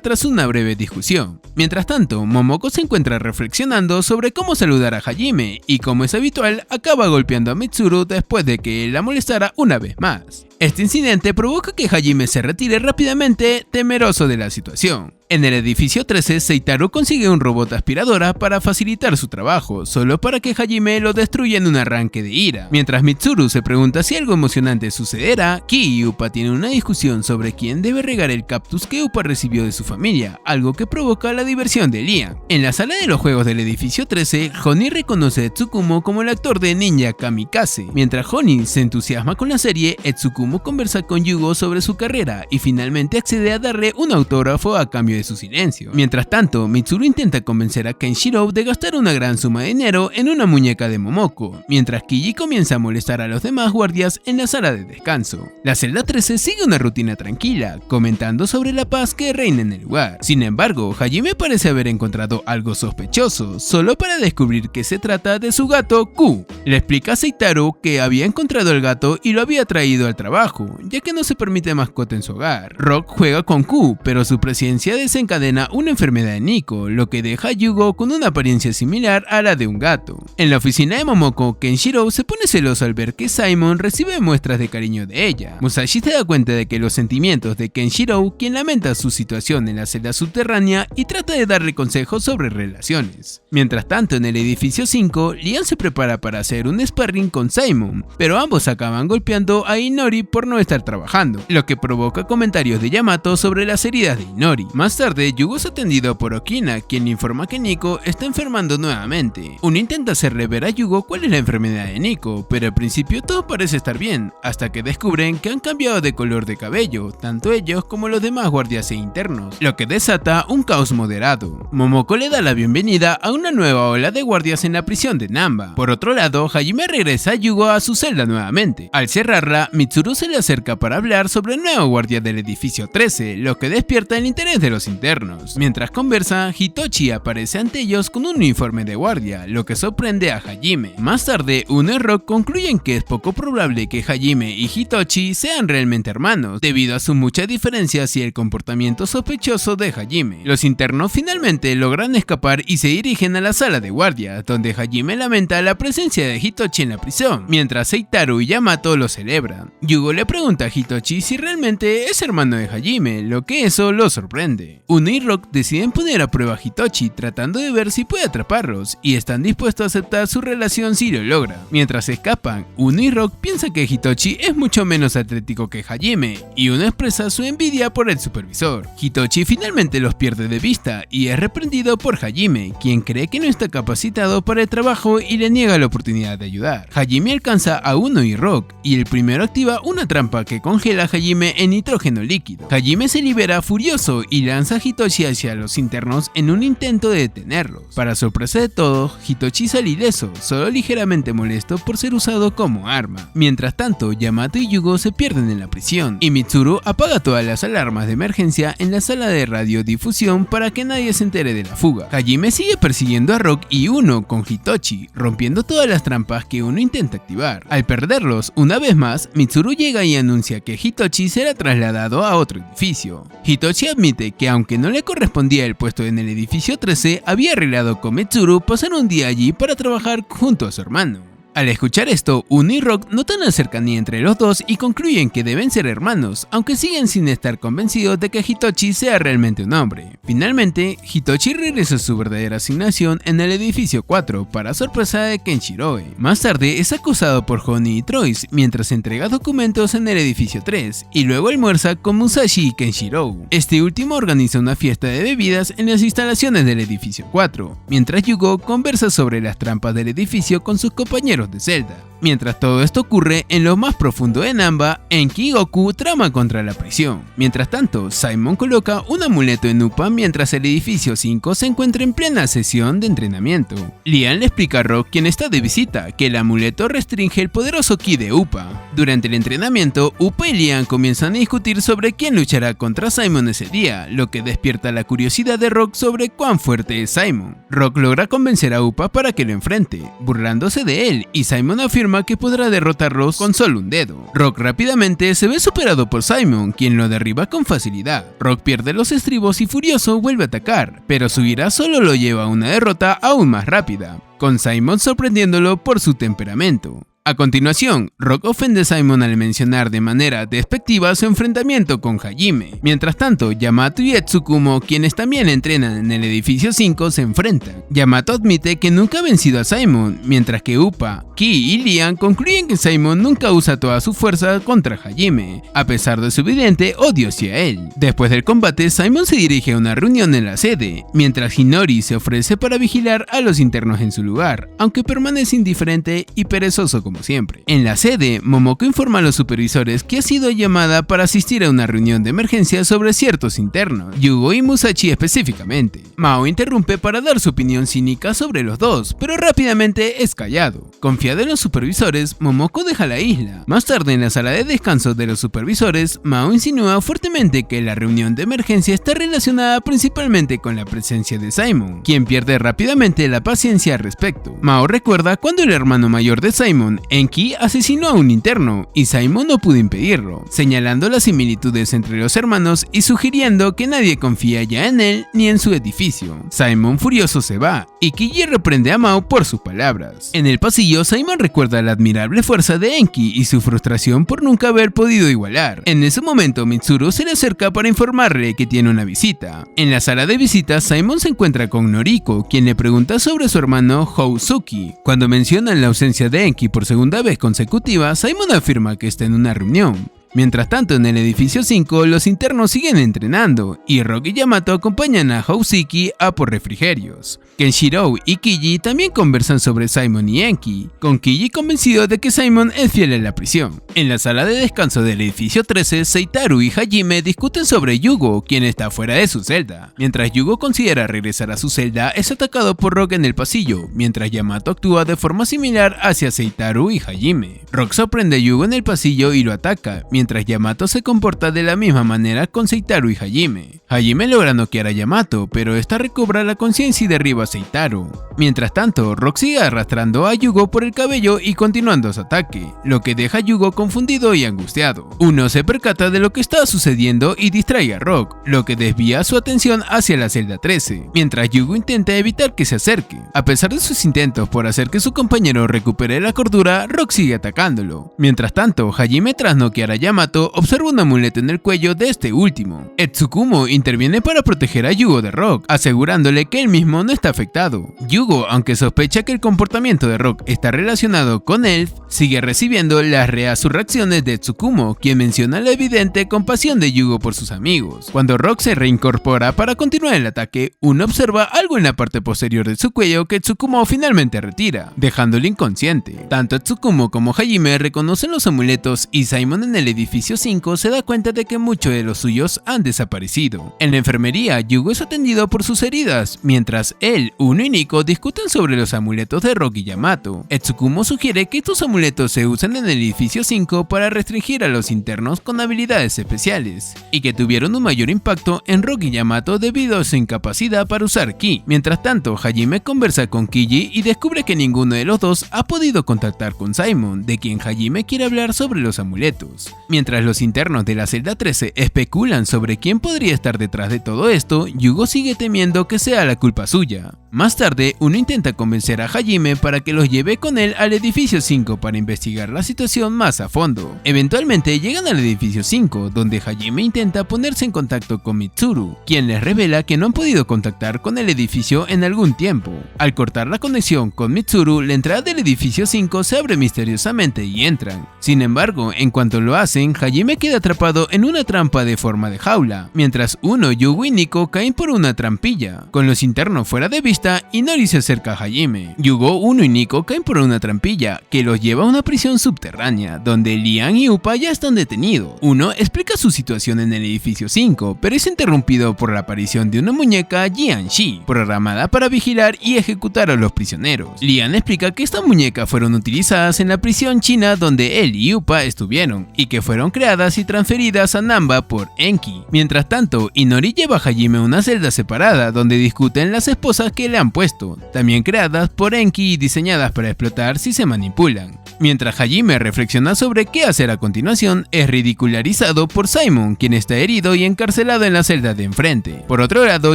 tras una breve discusión. Mientras tanto, Momoko se encuentra reflexionando sobre cómo saludar a Hajime y, como es habitual, acaba golpeando a Mitsuru después de que él la molestara una vez más. Este incidente provoca que Hajime se retire rápidamente, temeroso de la situación. En el edificio 13, Seitaro consigue un robot aspiradora para facilitar su trabajo, solo para que Hajime lo destruya en un arranque de ira. Mientras Mitsuru se pregunta si algo emocionante sucederá, Ki y Upa tienen una discusión sobre quién debe regar el cactus que Upa recibió de su familia, algo que provoca la diversión de Lian. En la sala de los juegos del edificio 13, Honi reconoce a Tsukumo como el actor de Ninja Kamikaze. Mientras Honi se entusiasma con la serie, Tsukumo conversa con Yugo sobre su carrera y finalmente accede a darle un autógrafo a cambio de su silencio. Mientras tanto, Mitsuru intenta convencer a Kenshiro de gastar una gran suma de dinero en una muñeca de Momoko, mientras Kiji comienza a molestar a los demás guardias en la sala de descanso. La celda 13 sigue una rutina tranquila, comentando sobre la paz que reina en el lugar. Sin embargo, Hajime parece haber encontrado algo sospechoso, solo para descubrir que se trata de su gato Q. Le explica a Seitaro que había encontrado al gato y lo había traído al trabajo, ya que no se permite mascota en su hogar. Rock juega con Q, pero su presencia desencadena una enfermedad en Nico, lo que deja a Yugo con una apariencia similar a la de un gato. En la oficina de Momoko, Kenshiro se pone celoso al ver que Simon recibe muestras de cariño de ella. Musashi se da cuenta de que los sentimientos de Kenshiro, quien lamenta su situación en la celda subterránea y trata de darle consejos sobre relaciones. Mientras tanto, en el edificio 5, Lian se prepara para hacer un sparring con Simon, pero ambos acaban golpeando a Inori por no estar trabajando, lo que provoca comentarios de Yamato sobre las heridas de Inori. Más tarde, Yugo es atendido por Okina, quien informa que Nico está enfermando nuevamente. Uno intenta hacerle ver a Yugo cuál es la enfermedad de Nico, pero al principio todo parece estar bien, hasta que descubren que han cambiado de color de cabello, tanto ellos como los demás guardias e internos, lo que desata un caos moderado. Momoko le da la bienvenida a una nueva ola de guardias en la prisión de Namba. Por otro lado, Hajime regresa a Yugo a su celda nuevamente. Al cerrarla, Mitsuru se le acerca para hablar sobre el nuevo guardia del edificio 13, lo que despierta el interés de los internos. Mientras conversa, Hitoshi aparece ante ellos con un uniforme de guardia, lo que sorprende a Hajime. Más tarde, Uno y Rock concluyen que es poco probable que Hajime y Hitoshi sean realmente hermanos, debido a sus muchas diferencias y el comportamiento sospechoso de Hajime. Los internos finalmente logran escapar y se dirigen a la sala de guardia, donde Hajime lamenta la presencia de Hitoshi en la prisión, mientras Seitaro y Yamato lo celebran. Yugo le pregunta a Hitoshi si realmente es hermano de Hajime, lo que eso lo sorprende. Uno y Rock deciden poner a prueba a Hitoshi, tratando de ver si puede atraparlos, y están dispuestos a aceptar su relación si lo logra. Mientras escapan, Uno y Rock piensa que Hitoshi es mucho menos atlético que Hajime, y Uno expresa su envidia por el supervisor. Hitoshi finalmente los pierde de vista y es reprendido por Hajime, quien cree que no está capacitado para el trabajo y le niega la oportunidad de ayudar. Hajime alcanza a Uno y Rock, y el primero activa una trampa que congela a Hajime en nitrógeno líquido. Hajime se libera furioso y lanza a Hitoshi hacia los internos en un intento de detenerlos. Para sorpresa de todos, Hitoshi sale ileso, solo ligeramente molesto por ser usado como arma. Mientras tanto, Yamato y Yugo se pierden en la prisión, y Mitsuru apaga todas las alarmas de emergencia en la sala de radiodifusión para que nadie se entere de la fuga. Hajime sigue persiguiendo a Rock y Uno con Hitoshi, rompiendo todas las trampas que Uno intenta activar. Al perderlos, una vez más, Mitsuru llega y anuncia que Hitoshi será trasladado a otro edificio. Hitoshi admite que aunque no le correspondía el puesto en el edificio 13, había arreglado con Mitsuru pasar un día allí para trabajar junto a su hermano. Al escuchar esto, Uno y Rock notan la cercanía entre los dos y concluyen que deben ser hermanos, aunque siguen sin estar convencidos de que Hitoshi sea realmente un hombre. Finalmente, Hitoshi regresa a su verdadera asignación en el edificio 4, para sorpresa de Kenshiro. Más tarde es acosado por Honi y Troyes mientras entrega documentos en el edificio 3, y luego almuerza con Musashi y Kenshiro. Este último organiza una fiesta de bebidas en las instalaciones del edificio 4, mientras Yugo conversa sobre las trampas del edificio con sus compañeros Legend of Zelda. Mientras todo esto ocurre, en lo más profundo de Nanba, Enki y Goku traman contra la prisión. Mientras tanto, Simon coloca un amuleto en Upa mientras el edificio 5 se encuentra en plena sesión de entrenamiento. Lian le explica a Rock, quien está de visita, que el amuleto restringe el poderoso ki de Upa. Durante el entrenamiento, Upa y Lian comienzan a discutir sobre quién luchará contra Simon ese día, lo que despierta la curiosidad de Rock sobre cuán fuerte es Simon. Rock logra convencer a Upa para que lo enfrente, burlándose de él, y Simon afirma que podrá derrotarlos con solo un dedo. Rock rápidamente se ve superado por Simon, quien lo derriba con facilidad. Rock pierde los estribos y furioso vuelve a atacar, pero su ira solo lo lleva a una derrota aún más rápida, con Simon sorprendiéndolo por su temperamento. A continuación, Rock ofende a Simon al mencionar de manera despectiva su enfrentamiento con Hajime. Mientras tanto, Yamato y Tsukumo, quienes también entrenan en el edificio 5, se enfrentan. Yamato admite que nunca ha vencido a Simon, mientras que Upa, Ki y Lian concluyen que Simon nunca usa toda su fuerza contra Hajime, a pesar de su evidente odio hacia él. Después del combate, Simon se dirige a una reunión en la sede, mientras Hinori se ofrece para vigilar a los internos en su lugar, aunque permanece indiferente y perezoso como siempre. En la sede, Momoko informa a los supervisores que ha sido llamada para asistir a una reunión de emergencia sobre ciertos internos, Yugo y Musashi específicamente. Mao interrumpe para dar su opinión cínica sobre los dos, pero rápidamente es callado. Confiada en los supervisores, Momoko deja la isla. Más tarde, en la sala de descanso de los supervisores, Mao insinúa fuertemente que la reunión de emergencia está relacionada principalmente con la presencia de Simon, quien pierde rápidamente la paciencia al respecto. Mao recuerda cuando el hermano mayor de Simon, Enki, asesinó a un interno y Simon no pudo impedirlo, señalando las similitudes entre los hermanos y sugiriendo que nadie confía ya en él ni en su edificio. Simon furioso se va y Kiji reprende a Mao por sus palabras. En el pasillo, Simon recuerda la admirable fuerza de Enki y su frustración por nunca haber podido igualar. En ese momento, Mitsuru se le acerca para informarle que tiene una visita. En la sala de visitas, Simon se encuentra con Noriko, quien le pregunta sobre su hermano Housuki. Cuando mencionan la ausencia de Enki por segunda vez consecutiva, Simon afirma que está en una reunión. Mientras tanto, en el edificio 5, los internos siguen entrenando, y Rock y Yamato acompañan a Housuki a por refrigerios. Kenshiro y Kiji también conversan sobre Simon y Enki, con Kiji convencido de que Simon es fiel a la prisión. En la sala de descanso del edificio 13, Seitaru y Hajime discuten sobre Yugo, quien está fuera de su celda. Mientras Yugo considera regresar a su celda, es atacado por Rock en el pasillo, mientras Yamato actúa de forma similar hacia Seitaru y Hajime. Rock sorprende a Yugo en el pasillo y lo ataca, mientras Yamato se comporta de la misma manera con Seitaru y Hajime. Hajime logra noquear a Yamato, pero esta recobra la conciencia y derriba a Seitaru. Mientras tanto, Rock sigue arrastrando a Yugo por el cabello y continuando su ataque, lo que deja a Yugo confundido y angustiado. Uno se percata de lo que está sucediendo y distrae a Rock, lo que desvía su atención hacia la celda 13, mientras Yugo intenta evitar que se acerque. A pesar de sus intentos por hacer que su compañero recupere la cordura, Rock sigue atacándolo. Mientras tanto, Hajime, tras noquear a Yamato, observa un amuleto en el cuello de este último. Tsukumo interviene para proteger a Yugo de Rock, asegurándole que él mismo no está afectado. Yugo, aunque sospecha que el comportamiento de Rock está relacionado con Elf, sigue recibiendo las resurrecciones de Tsukumo, quien menciona la evidente compasión de Yugo por sus amigos. Cuando Rock se reincorpora para continuar el ataque, uno observa algo en la parte posterior de su cuello que Tsukumo finalmente retira, dejándolo inconsciente. Tanto Tsukumo como Hajime reconocen los amuletos y Simon en el edificio 5 se da cuenta de que muchos de los suyos han desaparecido. En la enfermería, Yugo es atendido por sus heridas, mientras él, Uno y Nico discuten sobre los amuletos de Rock y Yamato. Tsukumo sugiere que estos amuletos se usan en el edificio 5 para restringir a los internos con habilidades especiales, y que tuvieron un mayor impacto en Rock y Yamato debido a su incapacidad para usar ki. Mientras tanto, Hajime conversa con Kiji y descubre que ninguno de los dos ha podido contactar con Simon, de quien Hajime quiere hablar sobre los amuletos. Mientras los internos de la celda 13 especulan sobre quién podría estar detrás de todo esto, Yugo sigue temiendo que sea la culpa suya. Más tarde, Uno intenta convencer a Hajime para que los lleve con él al edificio 5 para investigar la situación más a fondo. Eventualmente llegan al edificio 5, donde Hajime intenta ponerse en contacto con Mitsuru, quien les revela que no han podido contactar con el edificio en algún tiempo. Al cortar la conexión con Mitsuru, la entrada del edificio 5 se abre misteriosamente y entran. Sin embargo, en cuanto lo hacen, Hajime queda atrapado en una trampa de forma de jaula, mientras Uno, Yugo y Nico caen por una trampilla. Con los internos fuera de vista, vista, Inori se acerca a Hajime. Yugo, Uno y Nico caen por una trampilla que los lleva a una prisión subterránea, donde Lian y Upa ya están detenidos. Uno explica su situación en el edificio 5, pero es interrumpido por la aparición de una muñeca Jianshi, programada para vigilar y ejecutar a los prisioneros. Lian explica que estas muñecas fueron utilizadas en la prisión china donde él y Upa estuvieron, y que fueron creadas y transferidas a Namba por Enki. Mientras tanto, Inori lleva a Hajime a una celda separada donde discuten las esposas que le han puesto, también creadas por Enki y diseñadas para explotar si se manipulan. Mientras Hajime reflexiona sobre qué hacer a continuación, es ridicularizado por Simon, quien está herido y encarcelado en la celda de enfrente. Por otro lado,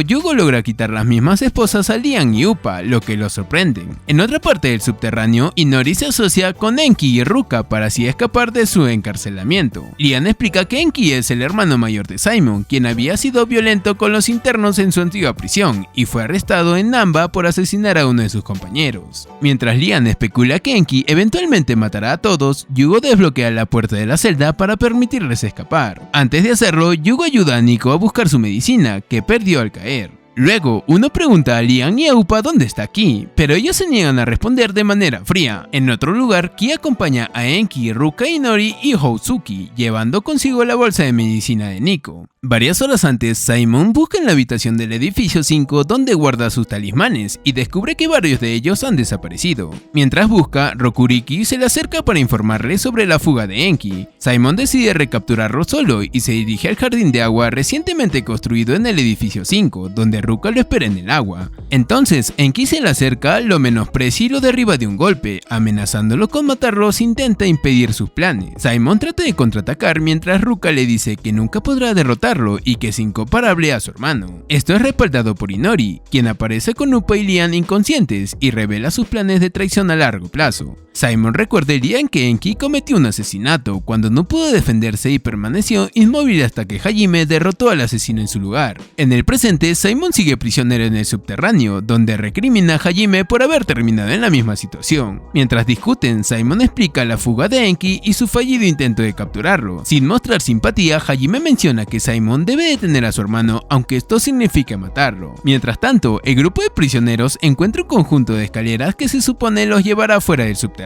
Yugo logra quitar las mismas esposas a Lian y Upa, lo que los sorprende. En otra parte del subterráneo, Inori se asocia con Enki y Ruka para así escapar de su encarcelamiento. Lian explica que Enki es el hermano mayor de Simon, quien había sido violento con los internos en su antigua prisión y fue arrestado en Namba por asesinar a uno de sus compañeros. Mientras Lian especula que Enki eventualmente matará a todos, Yugo desbloquea la puerta de la celda para permitirles escapar. Antes de hacerlo, Yugo ayuda a Nico a buscar su medicina, que perdió al caer. Luego, Uno pregunta a Lian y a Upa dónde está Ki, pero ellos se niegan a responder de manera fría. En otro lugar, Ki acompaña a Enki, Ruka, Inori y Houtsuki, llevando consigo la bolsa de medicina de Nico. Varias horas antes, Simon busca en la habitación del edificio 5 donde guarda sus talismanes y descubre que varios de ellos han desaparecido. Mientras busca, Rokuriki se le acerca para informarle sobre la fuga de Enki. Simon decide recapturarlo solo y se dirige al jardín de agua recientemente construido en el edificio 5, donde Ruka lo espera en el agua. Entonces, Enki se le acerca, lo menosprecia y lo derriba de un golpe, amenazándolo con matarlo si intenta impedir sus planes. Simon trata de contraatacar mientras Ruka le dice que nunca podrá derrotarlo y que es incomparable a su hermano. Esto es respaldado por Inori, quien aparece con Upa y Lian inconscientes y revela sus planes de traición a largo plazo. Simon recuerda a Lian que Enki cometió un asesinato cuando no pudo defenderse y permaneció inmóvil hasta que Hajime derrotó al asesino en su lugar. En el presente, Simon sigue prisionero en el subterráneo, donde recrimina a Hajime por haber terminado en la misma situación. Mientras discuten, Simon explica la fuga de Enki y su fallido intento de capturarlo. Sin mostrar simpatía, Hajime menciona que Simon debe detener a su hermano, aunque esto signifique matarlo. Mientras tanto, el grupo de prisioneros encuentra un conjunto de escaleras que se supone los llevará fuera del subterráneo.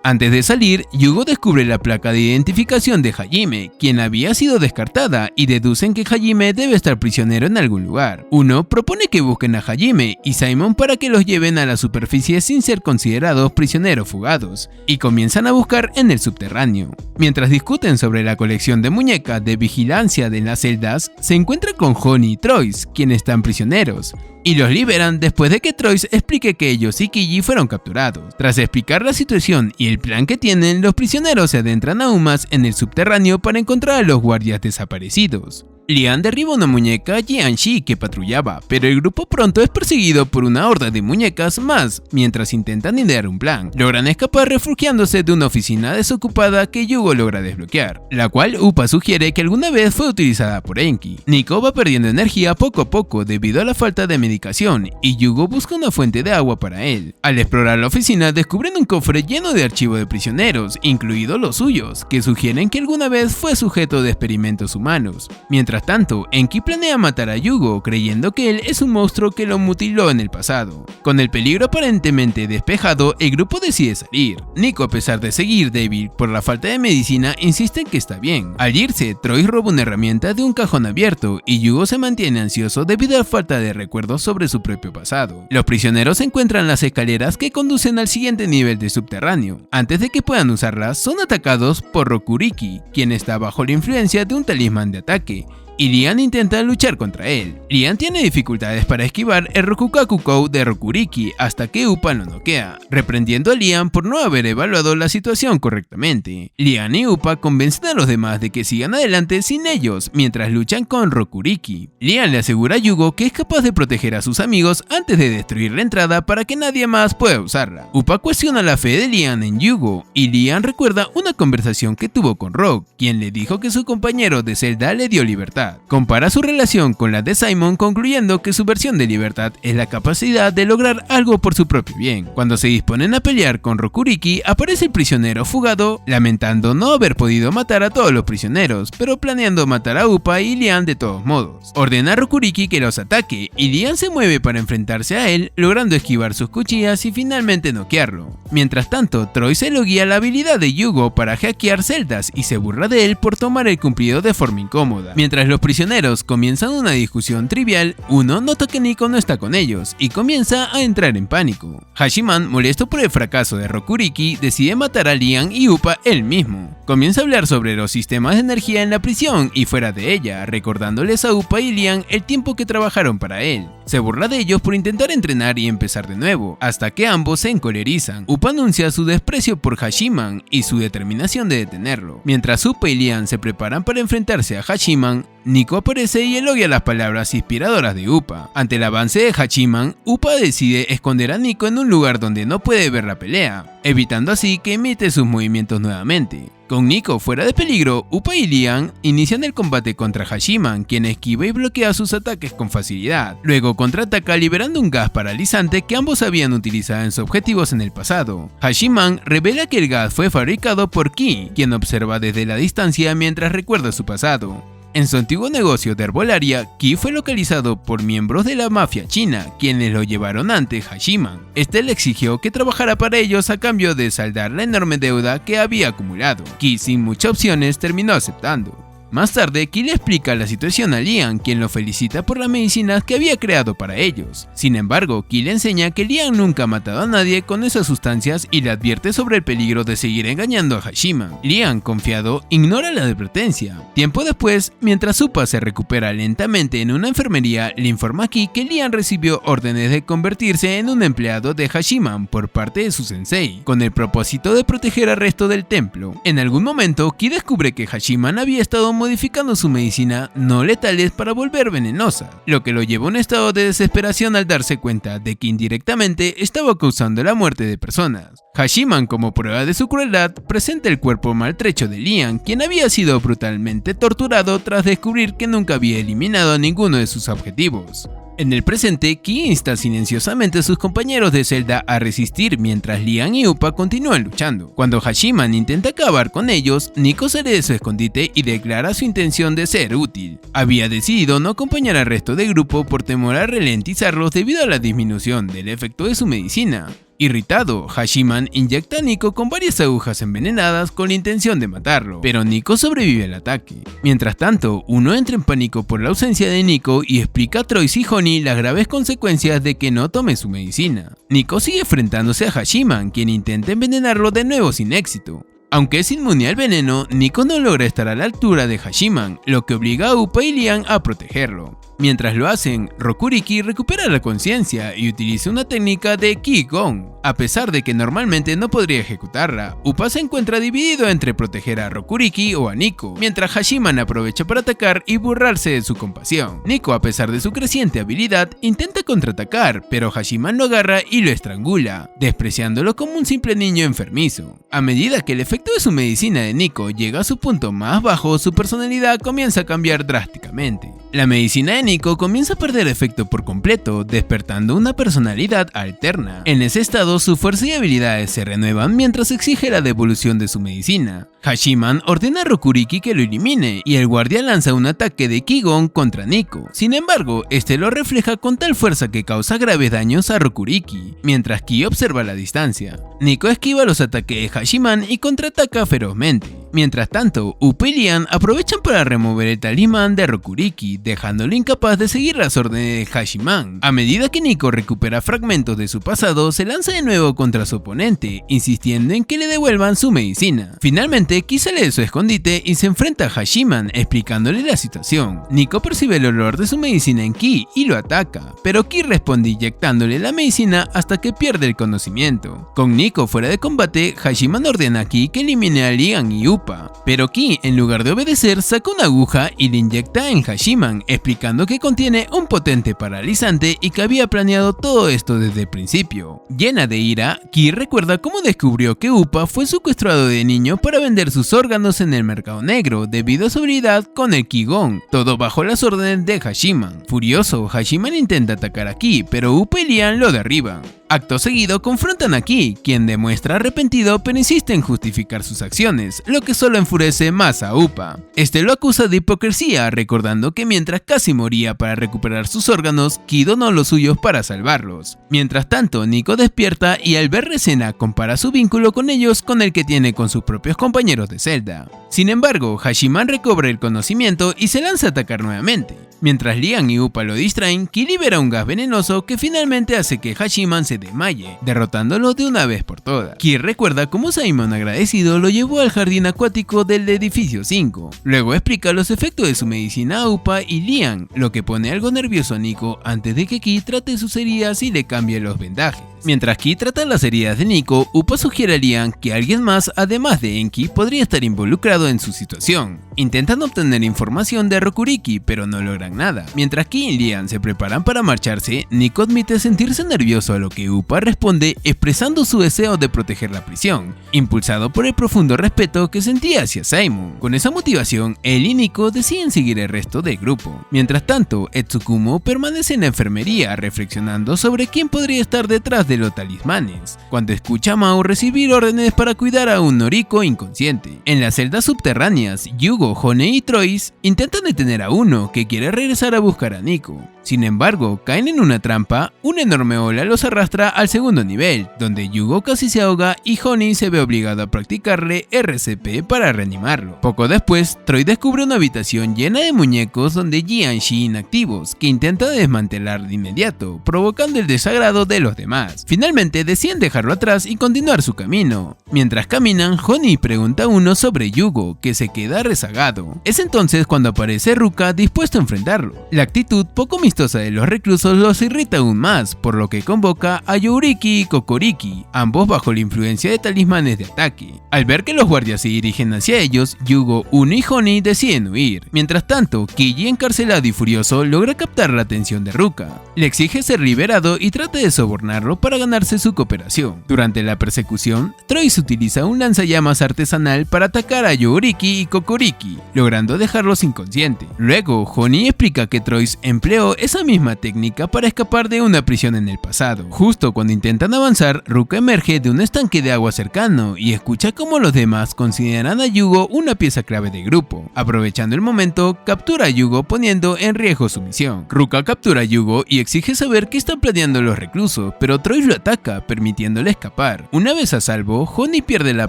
Antes de salir, Yugo descubre la placa de identificación de Hajime, quien había sido descartada, y deducen que Hajime debe estar prisionero en algún lugar. Uno propone que busquen a Hajime y Simon para que los lleven a la superficie sin ser considerados prisioneros fugados, y comienzan a buscar en el subterráneo. Mientras discuten sobre la colección de muñecas de vigilancia de las celdas, se encuentra con Honey y Troyes, quienes están prisioneros, y los liberan después de que Troyes explique que ellos y Kiji fueron capturados. Tras explicar la situación y el plan que tienen, los prisioneros se adentran aún más en el subterráneo para encontrar a los guardias desaparecidos. Lian derriba una muñeca Jianshi que patrullaba, pero el grupo pronto es perseguido por una horda de muñecas más mientras intentan idear un plan. Logran escapar refugiándose de una oficina desocupada que Yugo logra desbloquear, la cual Upa sugiere que alguna vez fue utilizada por Enki. Nico va perdiendo energía poco a poco debido a la falta de medicación y Yugo busca una fuente de agua para él. Al explorar la oficina descubren un cofre lleno de archivos de prisioneros, incluidos los suyos, que sugieren que alguna vez fue sujeto de experimentos humanos. Mientras tanto, Enki planea matar a Yugo, creyendo que él es un monstruo que lo mutiló en el pasado. Con el peligro aparentemente despejado, el grupo decide salir. Nico, a pesar de seguir débil por la falta de medicina, insiste en que está bien. Al irse, Troyes roba una herramienta de un cajón abierto y Yugo se mantiene ansioso debido a la falta de recuerdos sobre su propio pasado. Los prisioneros encuentran las escaleras que conducen al siguiente nivel de subterráneo. Antes de que puedan usarlas, son atacados por Rokuriki, quien está bajo la influencia de un talismán de ataque, y Lian intenta luchar contra él. Lian tiene dificultades para esquivar el Rokugaku de Rokuriki hasta que Upa lo noquea, reprendiendo a Lian por no haber evaluado la situación correctamente. Lian y Upa convencen a los demás de que sigan adelante sin ellos mientras luchan con Rokuriki. Lian le asegura a Yugo que es capaz de proteger a sus amigos antes de destruir la entrada para que nadie más pueda usarla. Upa cuestiona la fe de Lian en Yugo y Lian recuerda una conversación que tuvo con Rock, quien le dijo que su compañero de celda le dio libertad. libertad. Compara su relación con la de Simon, concluyendo que su versión de libertad es la capacidad de lograr algo por su propio bien. Cuando se disponen a pelear con Rokuriki, aparece el prisionero fugado, lamentando no haber podido matar a todos los prisioneros, pero planeando matar a Upa y Lian de todos modos. Ordena a Rokuriki que los ataque, y Lian se mueve para enfrentarse a él, logrando esquivar sus cuchillas y finalmente noquearlo. Mientras tanto, Troy se lo guía la habilidad de Yugo para hackear celdas y se burla de él por tomar el cumplido de forma incómoda. Mientras los prisioneros comienzan una discusión trivial, uno nota que Nico no está con ellos y comienza a entrar en pánico. Hashiman, molesto por el fracaso de Rokuriki, decide matar a Lian y Upa él mismo. Comienza a hablar sobre los sistemas de energía en la prisión y fuera de ella, recordándoles a Upa y Lian el tiempo que trabajaron para él. Se burla de ellos por intentar entrenar y empezar de nuevo, hasta que ambos se encolerizan. Upa anuncia su desprecio por Hashiman y su determinación de detenerlo. Mientras Upa y Lian se preparan para enfrentarse a Hashiman, Nico aparece y elogia las palabras inspiradoras de Upa. Ante el avance de Hashiman, Upa decide esconder a Nico en un lugar donde no puede ver la pelea, evitando así que imite sus movimientos nuevamente. Con Nico fuera de peligro, Upa y Lian inician el combate contra Hashiman, quien esquiva y bloquea sus ataques con facilidad. Luego contraataca liberando un gas paralizante que ambos habían utilizado en sus objetivos en el pasado. Hashiman revela que el gas fue fabricado por Ki, quien observa desde la distancia mientras recuerda su pasado. En su antiguo negocio de herbolaria, Ki fue localizado por miembros de la mafia china, quienes lo llevaron ante Hashiman. Este le exigió que trabajara para ellos a cambio de saldar la enorme deuda que había acumulado. Ki, sin muchas opciones, terminó aceptando. Más tarde, Ki le explica la situación a Lian, quien lo felicita por las medicinas que había creado para ellos. Sin embargo, Ki le enseña que Lian nunca ha matado a nadie con esas sustancias y le advierte sobre el peligro de seguir engañando a Hashiman. Lian, confiado, ignora la advertencia. Tiempo después, mientras Upa se recupera lentamente en una enfermería, le informa a Ki que Lian recibió órdenes de convertirse en un empleado de Hashiman por parte de su sensei, con el propósito de proteger al resto del templo. En algún momento, Ki descubre que Hashiman había estado modificando su medicina no letales para volver venenosa, lo que lo lleva a un estado de desesperación al darse cuenta de que indirectamente estaba causando la muerte de personas. Hashiman, como prueba de su crueldad, presenta el cuerpo maltrecho de Lian, quien había sido brutalmente torturado tras descubrir que nunca había eliminado a ninguno de sus objetivos. En el presente, Ki insta silenciosamente a sus compañeros de celda a resistir mientras Lian y Upa continúan luchando. Cuando Hashiman intenta acabar con ellos, Nico sale de su escondite y declara su intención de ser útil. Había decidido no acompañar al resto del grupo por temor a ralentizarlos debido a la disminución del efecto de su medicina. Irritado, Hashiman inyecta a Nico con varias agujas envenenadas con la intención de matarlo, pero Nico sobrevive al ataque. Mientras tanto, uno entra en pánico por la ausencia de Nico y explica a Troy y Honey las graves consecuencias de que no tome su medicina. Nico sigue enfrentándose a Hashiman, quien intenta envenenarlo de nuevo sin éxito. Aunque es inmune al veneno, Nico no logra estar a la altura de Hashiman, lo que obliga a Upa y Lian a protegerlo. Mientras lo hacen, Rokuriki recupera la conciencia y utiliza una técnica de Ki-Gon. A pesar de que normalmente no podría ejecutarla, Upa se encuentra dividido entre proteger a Rokuriki o a Nico, mientras Hashiman aprovecha para atacar y burlarse de su compasión. Nico, a pesar de su creciente habilidad, intenta contraatacar, pero Hashiman lo agarra y lo estrangula, despreciándolo como un simple niño enfermizo. A medida que el efecto de su medicina de Nico llega a su punto más bajo, su personalidad comienza a cambiar drásticamente. La medicina de Nico comienza a perder efecto por completo, despertando una personalidad alterna. En ese estado, su fuerza y habilidades se renuevan mientras exige la devolución de su medicina. Hashiman ordena a Rokuriki que lo elimine, y el guardia lanza un ataque de Ki-Gon contra Nico. Sin embargo, este lo refleja con tal fuerza que causa graves daños a Rokuriki, mientras Ki observa a la distancia. Nico esquiva los ataques de Hashiman y contraataca ferozmente. Mientras tanto, Upa y Lian aprovechan para remover el talismán de Rokuriki, dejándolo incapaz de seguir las órdenes de Hashiman. A medida que Nico recupera fragmentos de su pasado, se lanza de nuevo contra su oponente, insistiendo en que le devuelvan su medicina. Finalmente, Ki sale de su escondite y se enfrenta a Hashiman, explicándole la situación. Nico percibe el olor de su medicina en Ki y lo ataca, pero Ki responde inyectándole la medicina hasta que pierde el conocimiento. Con Nico fuera de combate, Hashiman ordena a Ki que elimine a Lian y Upa, Upa. Pero Ki, en lugar de obedecer, saca una aguja y la inyecta en Hashiman, explicando que contiene un potente paralizante y que había planeado todo esto desde el principio. Llena de ira, Ki recuerda cómo descubrió que Upa fue secuestrado de niño para vender sus órganos en el mercado negro debido a su habilidad con el Ki-Gon, todo bajo las órdenes de Hashiman. Furioso, Hashiman intenta atacar a Ki, pero Upa y Lian lo derriban. Acto seguido confrontan a Ki, quien demuestra arrepentido pero insiste en justificar sus acciones, lo que solo enfurece más a Upa. Este lo acusa de hipocresía, recordando que mientras casi moría para recuperar sus órganos, Ki donó los suyos para salvarlos. Mientras tanto, Nico despierta y al ver la escena compara su vínculo con ellos con el que tiene con sus propios compañeros de celda. Sin embargo, Hashiman recobra el conocimiento y se lanza a atacar nuevamente. Mientras Lian y Upa lo distraen, Ki libera un gas venenoso que finalmente hace que Hashiman se desmaye, derrotándolo de una vez por todas. Ki recuerda cómo Simon agradecido lo llevó al jardín acuático del edificio 5. Luego explica los efectos de su medicina a Upa y Lian, lo que pone algo nervioso a Nico antes de que Ki trate sus heridas y le cambie los vendajes. Mientras Ki trata las heridas de Nico, Upa sugiere a Lian que alguien más, además de Enki, podría estar involucrado en su situación. Intentan obtener información de Rokuriki, pero no logran nada. Mientras Ki y Lian se preparan para marcharse, Nico admite sentirse nervioso, a lo que Upa responde expresando su deseo de proteger la prisión, impulsado por el profundo respeto que sentía hacia Simon. Con esa motivación, él y Nico deciden seguir el resto del grupo. Mientras tanto, Tsukumo permanece en la enfermería reflexionando sobre quién podría estar detrás de los talismanes, cuando escucha a Mao recibir órdenes para cuidar a un Noriko inconsciente. En las celdas subterráneas, Yugo, Honey y Troyes intentan detener a uno que quiere regresar a buscar a Nico. Sin embargo, caen en una trampa, una enorme ola los arrastra al segundo nivel, donde Yugo casi se ahoga y Honey se ve obligado a practicarle RCP para reanimarlo. Poco después, Troy descubre una habitación llena de muñecos donde guían Shi inactivos, que intenta desmantelar de inmediato, provocando el desagrado de los demás. Finalmente deciden dejarlo atrás y continuar su camino. Mientras caminan, Honey pregunta a uno sobre Yugo, que se queda rezagado. Es entonces cuando aparece Ruka dispuesto a enfrentarlo. La actitud poco amistosa de los reclusos los irrita aún más, por lo que convoca a Youriki y Kokoriki, ambos bajo la influencia de talismanes de ataque. Al ver que los guardias se dirigen hacia ellos, Yugo, Uno y Honey deciden huir. Mientras tanto, Kiji, encarcelado y furioso, logra captar la atención de Ruka. Le exige ser liberado y trata de sobornarlo para ganarse su cooperación. Durante la persecución, Troyes utiliza un lanzallamas artesanal para atacar a Youriki y Kokoriki, logrando dejarlos inconscientes. Luego, Honey explica que Troyes empleó esa misma técnica para escapar de una prisión en el pasado. Justo cuando intentan avanzar, Ruka emerge de un estanque de agua cercano y escucha cómo los demás consideran a Yugo una pieza clave del grupo. Aprovechando el momento, captura a Yugo poniendo en riesgo su misión. Ruka captura a Yugo y exige saber qué están planeando los reclusos, pero Troyes lo ataca, permitiéndole escapar. Una vez a salvo, Honey pierde la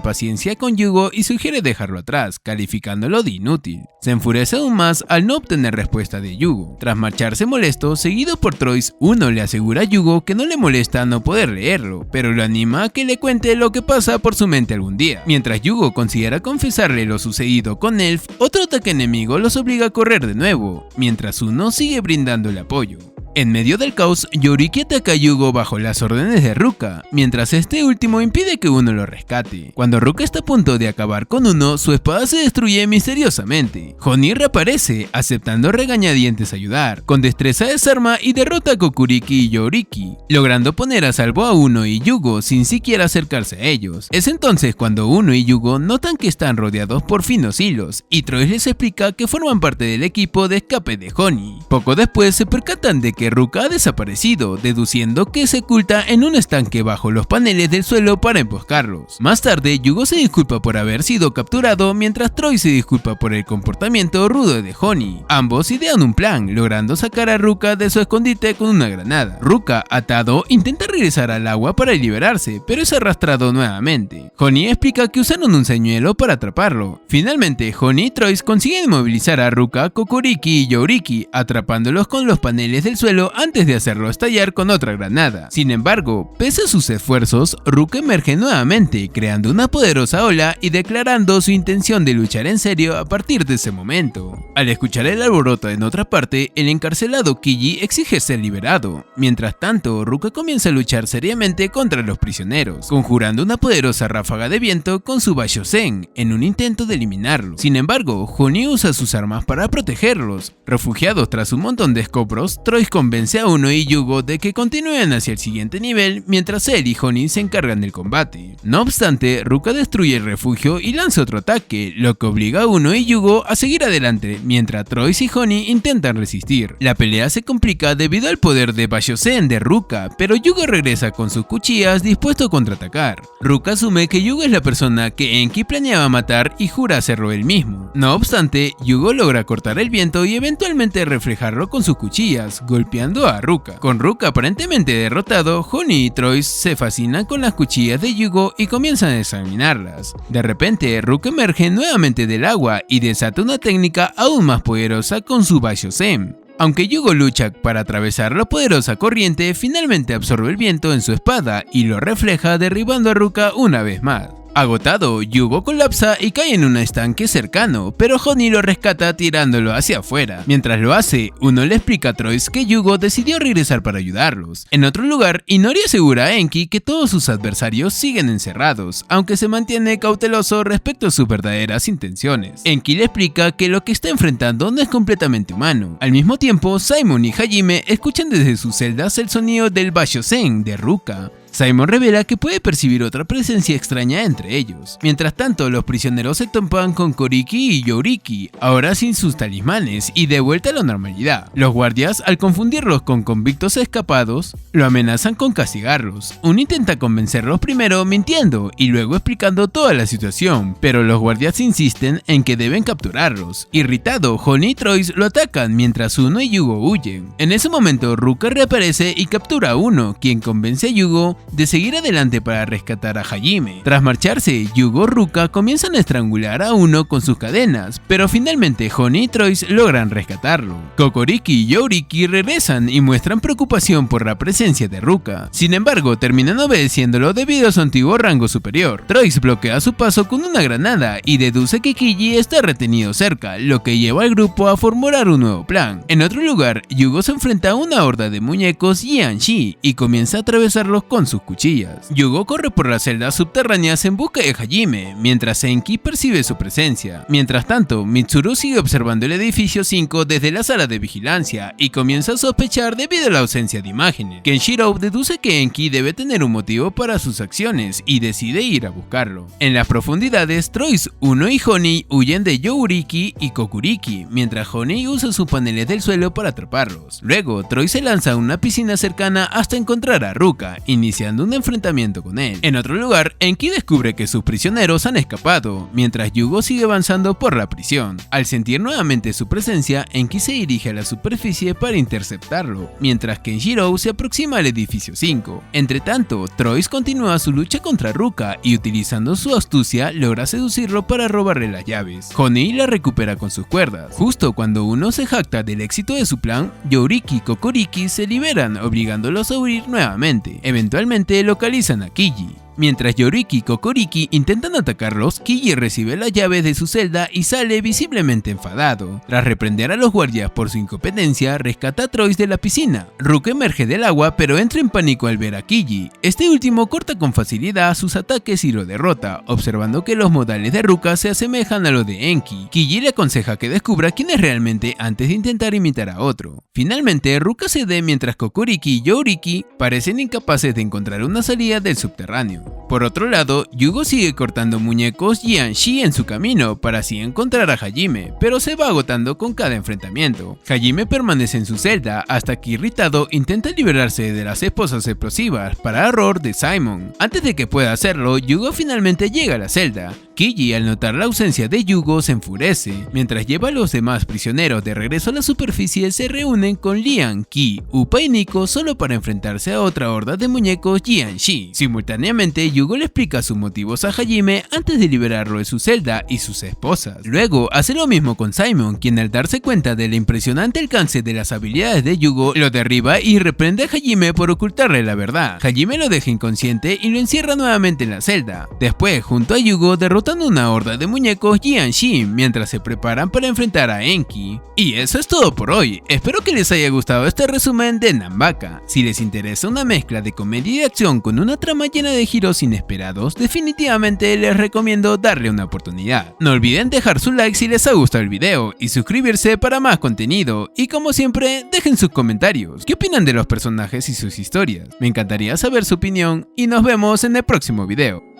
paciencia con Yugo y sugiere dejarlo atrás, calificándolo de inútil. Se enfurece aún más al no obtener respuesta de Yugo. Tras marcharse molesto, seguido por Troyes, Uno le asegura a Yugo que no le molesta no poder leerlo, pero lo anima a que le cuente lo que pasa por su mente algún día. Mientras Yugo considera confesarle lo sucedido con Elf, otro ataque enemigo los obliga a correr de nuevo, mientras Uno sigue brindándole apoyo. En medio del caos, Youriki ataca a Yugo bajo las órdenes de Ruka, mientras este último impide que Uno lo rescate. Cuando Ruka está a punto de acabar con Uno, su espada se destruye misteriosamente. Honey reaparece, aceptando regañadientes ayudar. Con destreza desarma y derrota a Kokoriki y Youriki, logrando poner a salvo a Uno y Yugo sin siquiera acercarse a ellos. Es entonces cuando Uno y Yugo notan que están rodeados por finos hilos, y Troyes les explica que forman parte del equipo de escape de Honey. Poco después se percatan de que Ruka ha desaparecido, deduciendo que se oculta en un estanque bajo los paneles del suelo para emboscarlos. Más tarde, Yugo se disculpa por haber sido capturado, mientras Troyes se disculpa por el comportamiento rudo de Honey. Ambos idean un plan, logrando sacar a Ruka de su escondite con una granada. Ruka, atado, intenta regresar al agua para liberarse, pero es arrastrado nuevamente. Honey explica que usaron un señuelo para atraparlo. Finalmente, Honey y Troyes consiguen movilizar a Ruka, Kokoriki y Youriki, atrapándolos con los paneles del suelo suelo antes de hacerlo estallar con otra granada. Sin embargo, pese a sus esfuerzos, Ruka emerge nuevamente, creando una poderosa ola y declarando su intención de luchar en serio a partir de ese momento. Al escuchar el alboroto en otra parte, el encarcelado Kiji exige ser liberado. Mientras tanto, Ruka comienza a luchar seriamente contra los prisioneros, conjurando una poderosa ráfaga de viento con su Baishosen en un intento de eliminarlos. Sin embargo, Honey usa sus armas para protegerlos. Refugiados tras un montón de escombros, Troyes convence a Uno y Yugo de que continúen hacia el siguiente nivel mientras él y Honey se encargan del combate. No obstante, Ruka destruye el refugio y lanza otro ataque, lo que obliga a Uno y Yugo a seguir adelante mientras Troyes y Honey intentan resistir. La pelea se complica debido al poder de Baishosen de Ruka, pero Yugo regresa con sus cuchillas dispuesto a contraatacar. Ruka asume que Yugo es la persona que Enki planeaba matar y jura hacerlo él mismo. No obstante, Yugo logra cortar el viento y eventualmente reflejarlo con sus cuchillas, golpeando a Ruka. Con Ruka aparentemente derrotado, Honey y Troyes se fascinan con las cuchillas de Yugo y comienzan a examinarlas. De repente, Ruka emerge nuevamente del agua y desata una técnica aún más poderosa con su Baishosen. Aunque Yugo lucha para atravesar la poderosa corriente, finalmente absorbe el viento en su espada y lo refleja derribando a Ruka una vez más. Agotado, Yugo colapsa y cae en un estanque cercano, pero Honey lo rescata tirándolo hacia afuera. Mientras lo hace, Uno le explica a Troyes que Yugo decidió regresar para ayudarlos. En otro lugar, Inori asegura a Enki que todos sus adversarios siguen encerrados, aunque se mantiene cauteloso respecto a sus verdaderas intenciones. Enki le explica que lo que está enfrentando no es completamente humano. Al mismo tiempo, Simon y Hajime escuchan desde sus celdas el sonido del Baishosen de Ruka. Simon revela que puede percibir otra presencia extraña entre ellos. Mientras tanto, los prisioneros se topan con Koriki y Yoriki, ahora sin sus talismanes y de vuelta a la normalidad. Los guardias, al confundirlos con convictos escapados, lo amenazan con castigarlos. Uno intenta convencerlos primero mintiendo y luego explicando toda la situación, pero los guardias insisten en que deben capturarlos. Irritado, Honey y Troyes lo atacan mientras Uno y Yugo huyen. En ese momento, Ruka reaparece y captura a Uno, quien convence a Yugo de seguir adelante para rescatar a Hajime. Tras marcharse, Yugo y Ruka comienzan a estrangular a Uno con sus cadenas, pero finalmente Honey y Troyes logran rescatarlo. Kokoriki y Yoriki regresan y muestran preocupación por la presencia de Ruka. Sin embargo, terminan obedeciéndolo debido a su antiguo rango superior. Troyes bloquea su paso con una granada y deduce que Kiji está retenido cerca, lo que lleva al grupo a formular un nuevo plan. En otro lugar, Yugo se enfrenta a una horda de muñecos Jianshi y comienza a atravesarlos con sus cuchillas. Yugo corre por las celdas subterráneas en busca de Hajime, mientras Enki percibe su presencia. Mientras tanto, Mitsuru sigue observando el edificio 5 desde la sala de vigilancia y comienza a sospechar debido a la ausencia de imágenes. Kenshiro deduce que Enki debe tener un motivo para sus acciones y decide ir a buscarlo. En las profundidades, Troyes, Uno y Honey huyen de Yoriki y Kokuriki, mientras Honey usa sus paneles del suelo para atraparlos. Luego, Troyes se lanza a una piscina cercana hasta encontrar a Ruka, iniciando un enfrentamiento con él. En otro lugar, Enki descubre que sus prisioneros han escapado, mientras Yugo sigue avanzando por la prisión. Al sentir nuevamente su presencia, Enki se dirige a la superficie para interceptarlo, mientras Kenshiro se aproxima al edificio 5. Entre tanto, Troyes continúa su lucha contra Ruka y utilizando su astucia logra seducirlo para robarle las llaves. Honey la recupera con sus cuerdas. Justo cuando Uno se jacta del éxito de su plan, Yoriki y Kokoriki se liberan, obligándolos a huir nuevamente. Eventualmente localizan a Kiji. Mientras Yoriki y Kokoriki intentan atacarlos, Kiji recibe la llave de su celda y sale visiblemente enfadado. Tras reprender a los guardias por su incompetencia, rescata a Troyes de la piscina. Ruka emerge del agua pero entra en pánico al ver a Kiji. Este último corta con facilidad sus ataques y lo derrota, observando que los modales de Ruka se asemejan a los de Enki. Kiji le aconseja que descubra quién es realmente antes de intentar imitar a otro. Finalmente, Ruka cede mientras Kokoriki y Yoriki parecen incapaces de encontrar una salida del subterráneo. Por otro lado, Yugo sigue cortando muñecos Jianshi en su camino para así encontrar a Hajime, pero se va agotando con cada enfrentamiento. Hajime permanece en su celda hasta que irritado intenta liberarse de las esposas explosivas para error de Simon. Antes de que pueda hacerlo, Yugo finalmente llega a la celda. Kiji, al notar la ausencia de Yugo, se enfurece. Mientras lleva a los demás prisioneros de regreso a la superficie, se reúnen con Lian, Ki, Upa y Nico solo para enfrentarse a otra horda de muñecos Jianshi. Simultáneamente, Yugo le explica sus motivos a Hajime antes de liberarlo de su celda y sus esposas. Luego hace lo mismo con Simon, quien al darse cuenta del impresionante alcance de las habilidades de Yugo, lo derriba y reprende a Hajime por ocultarle la verdad. Hajime lo deja inconsciente y lo encierra nuevamente en la celda. Después, junto a Yugo, derrotan una horda de muñecos Jianshin mientras se preparan para enfrentar a Enki. Y eso es todo por hoy. Espero que les haya gustado este resumen de Nanbaka. Si les interesa una mezcla de comedia y de acción con una trama llena de giros inesperados, definitivamente les recomiendo darle una oportunidad. No olviden dejar su like si les ha gustado el video y suscribirse para más contenido. Y como siempre, dejen sus comentarios. ¿Qué opinan de los personajes y sus historias? Me encantaría saber su opinión y nos vemos en el próximo video.